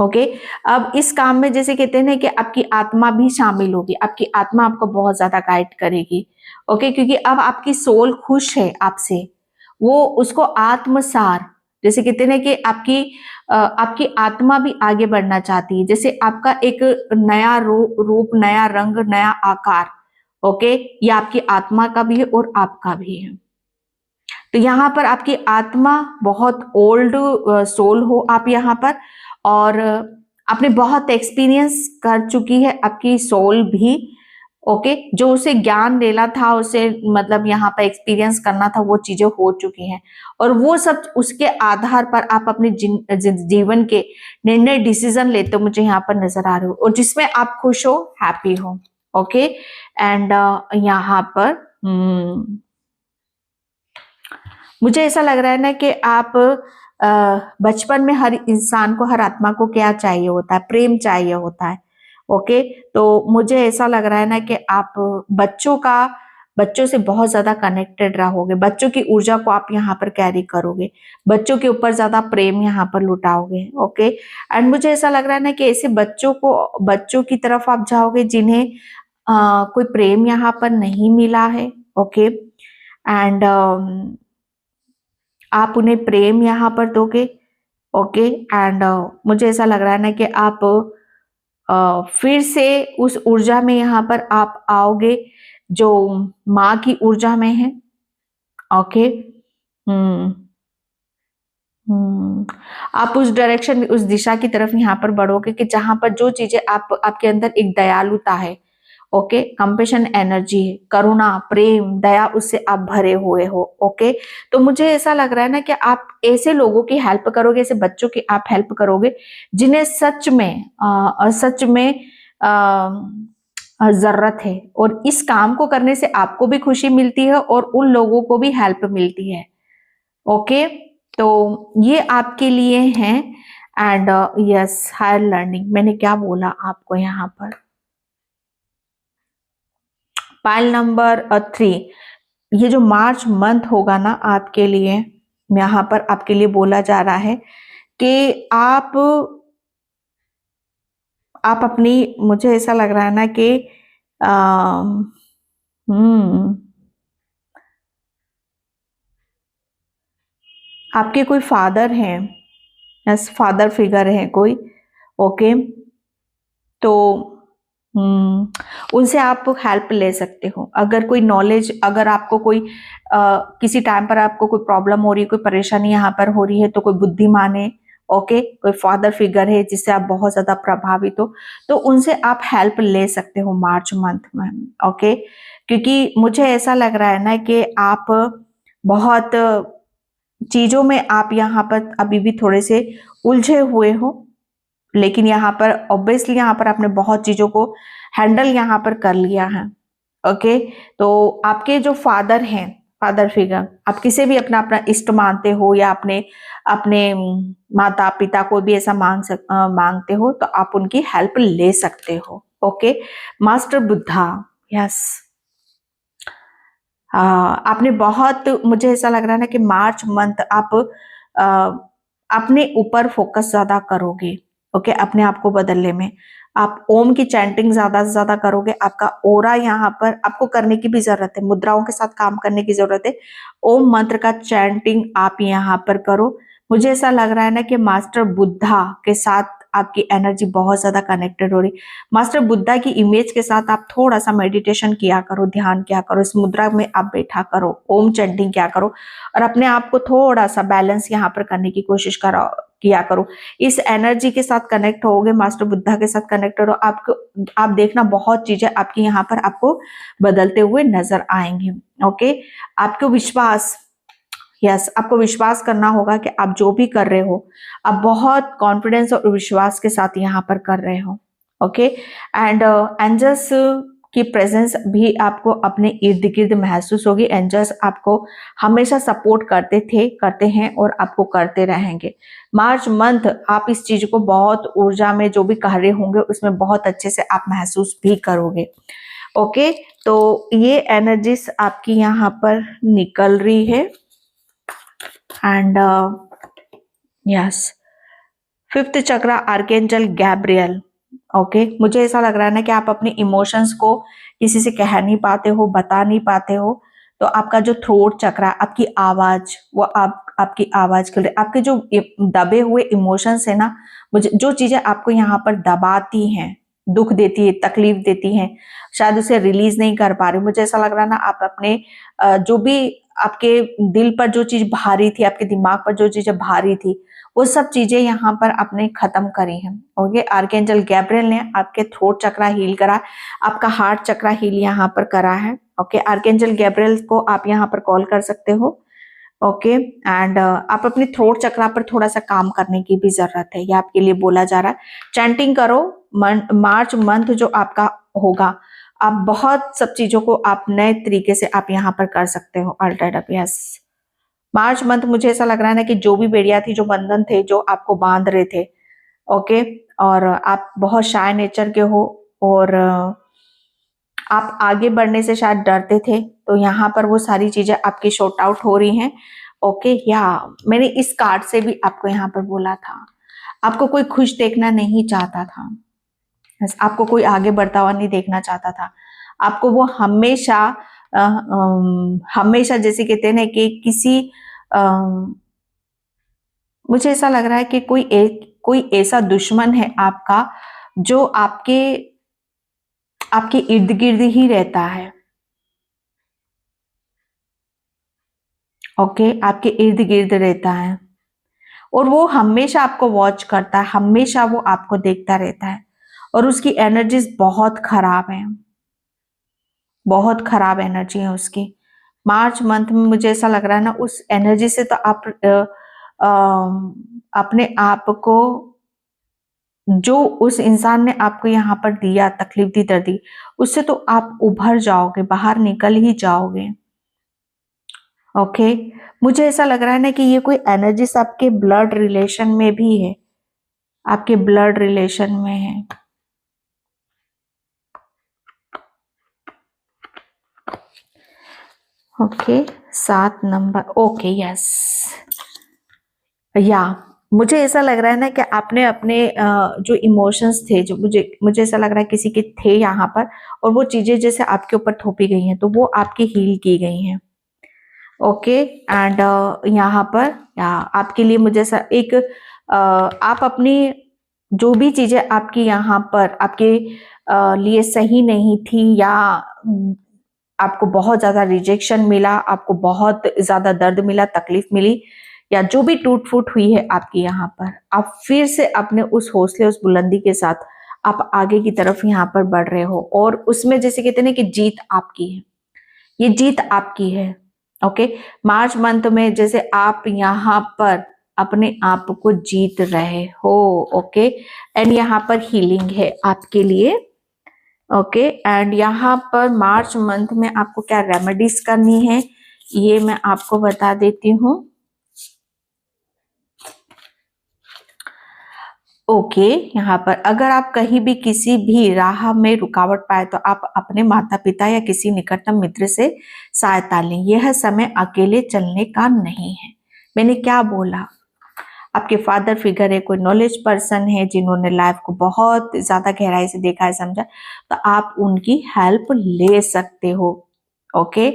[SPEAKER 1] ओके, अब इस काम में जैसे कहते हैं ना कि आपकी आत्मा भी शामिल होगी, आपकी आत्मा आपको बहुत ज्यादा गाइड करेगी। ओके, क्योंकि अब आपकी सोल खुश है आपसे, वो उसको आत्मसार, जैसे कहते हैं ना कि आपकी आत्मा भी आगे बढ़ना चाहती है, जैसे आपका एक नया रूप, नया रंग, नया आकार। ओके, ये आपकी आत्मा का भी है और आपका भी है। तो यहाँ पर आपकी आत्मा बहुत ओल्ड सोल हो आप यहाँ पर, और आपने बहुत एक्सपीरियंस कर चुकी है आपकी सोल भी। ओके, जो उसे ज्ञान लेना था, उसे मतलब यहाँ पर एक्सपीरियंस करना था, वो चीजें हो चुकी हैं, और वो सब उसके आधार पर आप अपने जीवन के निर्णय, डिसीजन लेते हो मुझे यहाँ पर नजर आ रहे हो, और जिसमें आप खुश हो, हैप्पी हो। ओके, एंड यहाँ पर मुझे ऐसा लग रहा है ना कि आप बचपन में हर इंसान को, हर आत्मा को क्या चाहिए होता है? प्रेम चाहिए होता है। ओके, तो मुझे ऐसा लग रहा है ना कि आप बच्चों से बहुत ज्यादा कनेक्टेड रहोगे, बच्चों की ऊर्जा को आप यहाँ पर कैरी करोगे, बच्चों के ऊपर ज्यादा प्रेम यहाँ पर लुटाओगे। ओके, एंड मुझे ऐसा लग रहा है ना कि ऐसे बच्चों की तरफ आप जाओगे जिन्हें कोई प्रेम यहाँ पर नहीं मिला है, ओके। एंड आप उन्हें प्रेम यहाँ पर दोगे, ओके। एंड मुझे ऐसा लग रहा है ना कि आप फिर से उस ऊर्जा में यहाँ पर आप आओगे जो माँ की ऊर्जा में है, ओके। हम्म आप उस डायरेक्शन, उस दिशा की तरफ यहाँ पर बढ़ोगे कि जहां पर जो चीजें आपके अंदर एक दयालुता है, ओके, कंपेशन एनर्जी है, करुणा, प्रेम, दया, उससे आप भरे हुए हो, ओके। तो मुझे ऐसा लग रहा है ना कि आप ऐसे लोगों की हेल्प करोगे, ऐसे बच्चों की आप हेल्प करोगे जिन्हें सच में जरूरत है, और इस काम को करने से आपको भी खुशी मिलती है और उन लोगों को भी हेल्प मिलती है, ओके। तो ये आपके लिए हैं। एंड यस, हायर लर्निंग, मैंने क्या बोला आपको यहाँ पर, पाइल नंबर 3, ये जो मार्च मंथ होगा ना आपके लिए, यहाँ पर आपके लिए बोला जा रहा है कि आप अपनी, मुझे ऐसा लग रहा है ना कि आपके कोई फादर हैं, यस, फादर फिगर है कोई, ओके। तो उनसे आप हेल्प ले सकते हो। अगर कोई नॉलेज, अगर आपको कोई किसी टाइम पर आपको कोई प्रॉब्लम हो रही है, कोई परेशानी यहाँ पर हो रही है, तो कोई बुद्धिमान है, ओके, कोई फादर फिगर है जिससे आप बहुत ज्यादा प्रभावित हो, तो उनसे आप हेल्प ले सकते हो मार्च मंथ में, ओके। क्योंकि मुझे ऐसा लग रहा है ना कि आप बहुत चीजों में आप यहाँ पर अभी भी थोड़े से उलझे हुए हो, लेकिन यहाँ पर ऑब्वियसली यहाँ पर आपने बहुत चीजों को हैंडल यहाँ पर कर लिया है, ओके। तो आपके जो फादर हैं, फादर फिगर, आप किसे भी अपना अपना इष्ट मानते हो या अपने अपने माता पिता को भी ऐसा मांगते हो, तो आप उनकी हेल्प ले सकते हो, ओके। मास्टर बुद्धा, यस, आपने बहुत, मुझे ऐसा लग रहा है ना कि मार्च मंथ आप अपने ऊपर फोकस ज्यादा करोगे, ओके, अपने आप को बदलने में। आप ओम की चैंटिंग ज्यादा से ज्यादा करोगे। आपका ओरा यहाँ पर आपको करने की भी जरूरत है, मुद्राओं के साथ काम करने की जरूरत है। ओम मंत्र का चैंटिंग आप यहाँ पर करो। मुझे ऐसा लग रहा है ना कि मास्टर बुद्धा के साथ आपकी एनर्जी बहुत ज्यादा कनेक्टेड हो रही। मास्टर बुद्धा की इमेज के साथ आप थोड़ा सा मेडिटेशन किया करो, ध्यान किया करो, इस मुद्रा में आप बैठा करो, ओम चैंटिंग किया करो, और अपने आप को थोड़ा सा बैलेंस यहाँ पर करने की कोशिश करो, किया करो। इस एनर्जी के साथ कनेक्ट होगे, मास्टर बुद्धा के साथ कनेक्ट हो, आपको, आप देखना बहुत चीजें आपकी यहाँ पर आपको बदलते हुए नजर आएंगी, ओके। आपको विश्वास, यस, आपको विश्वास करना होगा कि आप जो भी कर रहे हो, आप बहुत कॉन्फिडेंस और विश्वास के साथ यहाँ पर कर रहे हो, ओके। एंड एंजल्स की प्रेजेंस भी आपको अपने इर्द गिर्द महसूस होगी। एंजल्स आपको हमेशा सपोर्ट करते हैं और आपको करते रहेंगे। मार्च मंथ आप इस चीज को बहुत ऊर्जा में जो भी कर रहे होंगे उसमें बहुत अच्छे से आप महसूस भी करोगे, ओके। तो ये एनर्जीज आपकी यहाँ पर निकल रही है। And yes, fifth chakra archangel Gabriel, okay. मुझे ऐसा लग रहा है ना कि आप अपने इमोशंस को किसी से कह नहीं पाते हो, बता नहीं पाते हो, तो आपका जो थ्रोट चक्रा, आपकी आवाज, वो आपकी आवाज के लिए, आपके जो दबे हुए इमोशंस है ना, मुझे जो चीजें आपको यहाँ पर दबाती हैं, दुख देती है, तकलीफ देती हैं, शायद उसे रिलीज नहीं कर पा रहे, मुझे ऐसा लग रहा है ना आप अपने जो भी आपके दिल पर जो चीज भारी थी, आपके दिमाग पर जो चीजें भारी थी, वो सब चीजें यहाँ पर आपने खत्म करी हैं, ओके। आर्केंजल गैब्रियल ने आपके थ्रोट चक्रा हील करा, आपका हार्ट चक्रा हील यहाँ पर करा है, ओके। आर्केंजल गैब्रियल को आप यहाँ पर कॉल कर सकते हो, ओके। एंड आप अपने थ्रोट चक्रा पर थोड़ा सा काम करने की भी जरूरत है, ये आपके लिए बोला जा रहा है। चैंटिंग करो। मार्च मंथ जो आपका होगा, आप बहुत सब चीजों को आप नए तरीके से आप यहाँ पर कर सकते हो। Altered up, yes, March month मुझे ऐसा लग रहा है ना कि जो भी बेड़िया थी, जो बंधन थे, जो आपको बांध रहे थे, ओके, और आप बहुत शाय नेचर के हो और आप आगे बढ़ने से शायद डरते थे, तो यहाँ पर वो सारी चीजें आपकी शॉर्ट आउट हो रही हैं, ओके। या मैंने इस कार्ड से भी आपको यहाँ पर बोला था, आपको कोई खुश देखना नहीं चाहता था, आपको कोई आगे बढ़ता हुआ नहीं देखना चाहता था, आपको वो हमेशा हमेशा जैसे कहते हैं ना कि किसी मुझे ऐसा लग रहा है कि कोई ऐसा दुश्मन है आपका जो आपके आपके इर्द गिर्द ही रहता है। ओके, आपके इर्द गिर्द रहता है और वो हमेशा आपको वॉच करता है, हमेशा वो आपको देखता रहता है और उसकी एनर्जीज बहुत खराब है, बहुत खराब एनर्जी है उसकी। मार्च मंथ में मुझे ऐसा लग रहा है ना, उस एनर्जी से तो आप अपने आप को, जो उस इंसान ने आपको यहाँ पर दिया, तकलीफ दी, दर्द दी, उससे तो आप उभर जाओगे, बाहर निकल ही जाओगे। ओके, मुझे ऐसा लग रहा है ना कि ये कोई एनर्जीज आपके ब्लड रिलेशन में भी है, आपके ब्लड रिलेशन में है। Okay, 7 number. ओके, यस, या मुझे ऐसा लग रहा है ना कि आपने अपने जो इमोशंस थे, जो मुझे ऐसा लग रहा है किसी के थे यहाँ पर, और वो चीजें जैसे आपके ऊपर थोपी गई हैं तो वो आपकी हील की गई हैं। ओके, एंड यहाँ पर आपके लिए मुझे ऐसा एक आप अपनी जो भी चीजें आपकी यहाँ पर आपके लिए सही नहीं थी, या आपको बहुत ज्यादा रिजेक्शन मिला, आपको बहुत ज्यादा दर्द मिला, तकलीफ मिली, या जो भी टूट फूट हुई है आपकी यहाँ पर, आप फिर से अपने उस हौसले, उस बुलंदी के साथ आप आगे की तरफ यहाँ पर बढ़ रहे हो, और उसमें जैसे कहते हैं ना कि जीत आपकी है, ये जीत आपकी है। ओके, मार्च मंथ में जैसे आप यहाँ पर अपने आप को जीत रहे हो। ओके, एंड यहाँ पर हीलिंग है आपके लिए। ओके, एंड यहाँ पर मार्च मंथ में आपको क्या रेमेडीज करनी है ये मैं आपको बता देती हूँ। ओके, यहाँ पर अगर आप कहीं भी किसी भी राह में रुकावट पाए तो आप अपने माता पिता या किसी निकटतम मित्र से सहायता लें। यह समय अकेले चलने का नहीं है। मैंने क्या बोला? आपके फादर फिगर है, कोई नॉलेज पर्सन है जिन्होंने लाइफ को बहुत ज्यादा गहराई से देखा है, समझा, तो आप उनकी हेल्प ले सकते हो। ओके,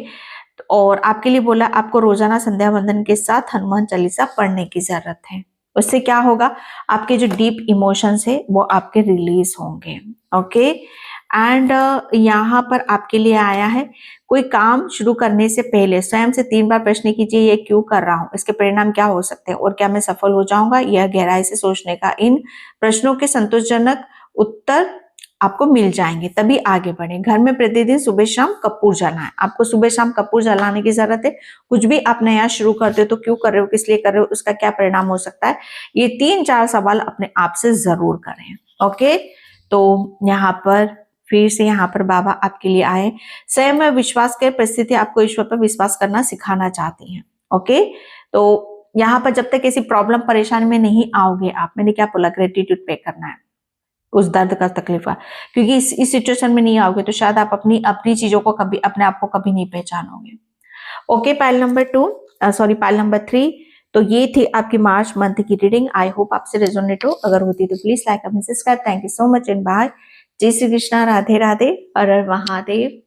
[SPEAKER 1] और आपके लिए बोला आपको रोजाना संध्या वंदन के साथ हनुमान चालीसा पढ़ने की जरूरत है। उससे क्या होगा, आपके जो डीप इमोशंस है वो आपके रिलीज होंगे। ओके, एंड यहाँ पर आपके लिए आया है, कोई काम शुरू करने से पहले स्वयं से 3 बार प्रश्न कीजिए, ये क्यों कर रहा हूँ, इसके परिणाम क्या हो सकते हैं और क्या मैं सफल हो जाऊंगा। यह गहराई से सोचने का, इन प्रश्नों के संतोषजनक उत्तर आपको मिल जाएंगे, तभी आगे बढ़े। घर में प्रतिदिन सुबह शाम कपूर जलाएं। आपको सुबह शाम कपूर जलाने की जरूरत है। कुछ भी आप नया शुरू करते हो तो क्यों कर रहे हो, किस लिए कर रहे हो, उसका क्या परिणाम हो सकता है, ये 3-4 सवाल अपने आप से जरूर करें। ओके, तो यहाँ पर फिर से यहाँ पर बाबा आपके लिए आए। स्वयं में विश्वास कर परिस्थिति आपको ईश्वर पर विश्वास करना सिखाना चाहती है। ओके, तो यहाँ पर जब तक किसी प्रॉब्लम परेशानी में नहीं आओगे आप, मैंने क्या बोला, ग्रेटिट्यूड पे करना है उस दर्द का, तकलीफ का, क्योंकि इस सिचुएशन में नहीं आओगे तो शायद आप अपनी अपनी चीजों को कभी, अपने आप को कभी नहीं पहचानोगे। ओके, पाइल नंबर 3, तो ये थी आपकी मार्च मंथ की रीडिंग। आई होप आपसे रेजोनेट हो, अगर होती तो please like, comment, subscribe. Thank you so much and bye. जय श्री कृष्णा, राधे राधे, हर हर महादेव।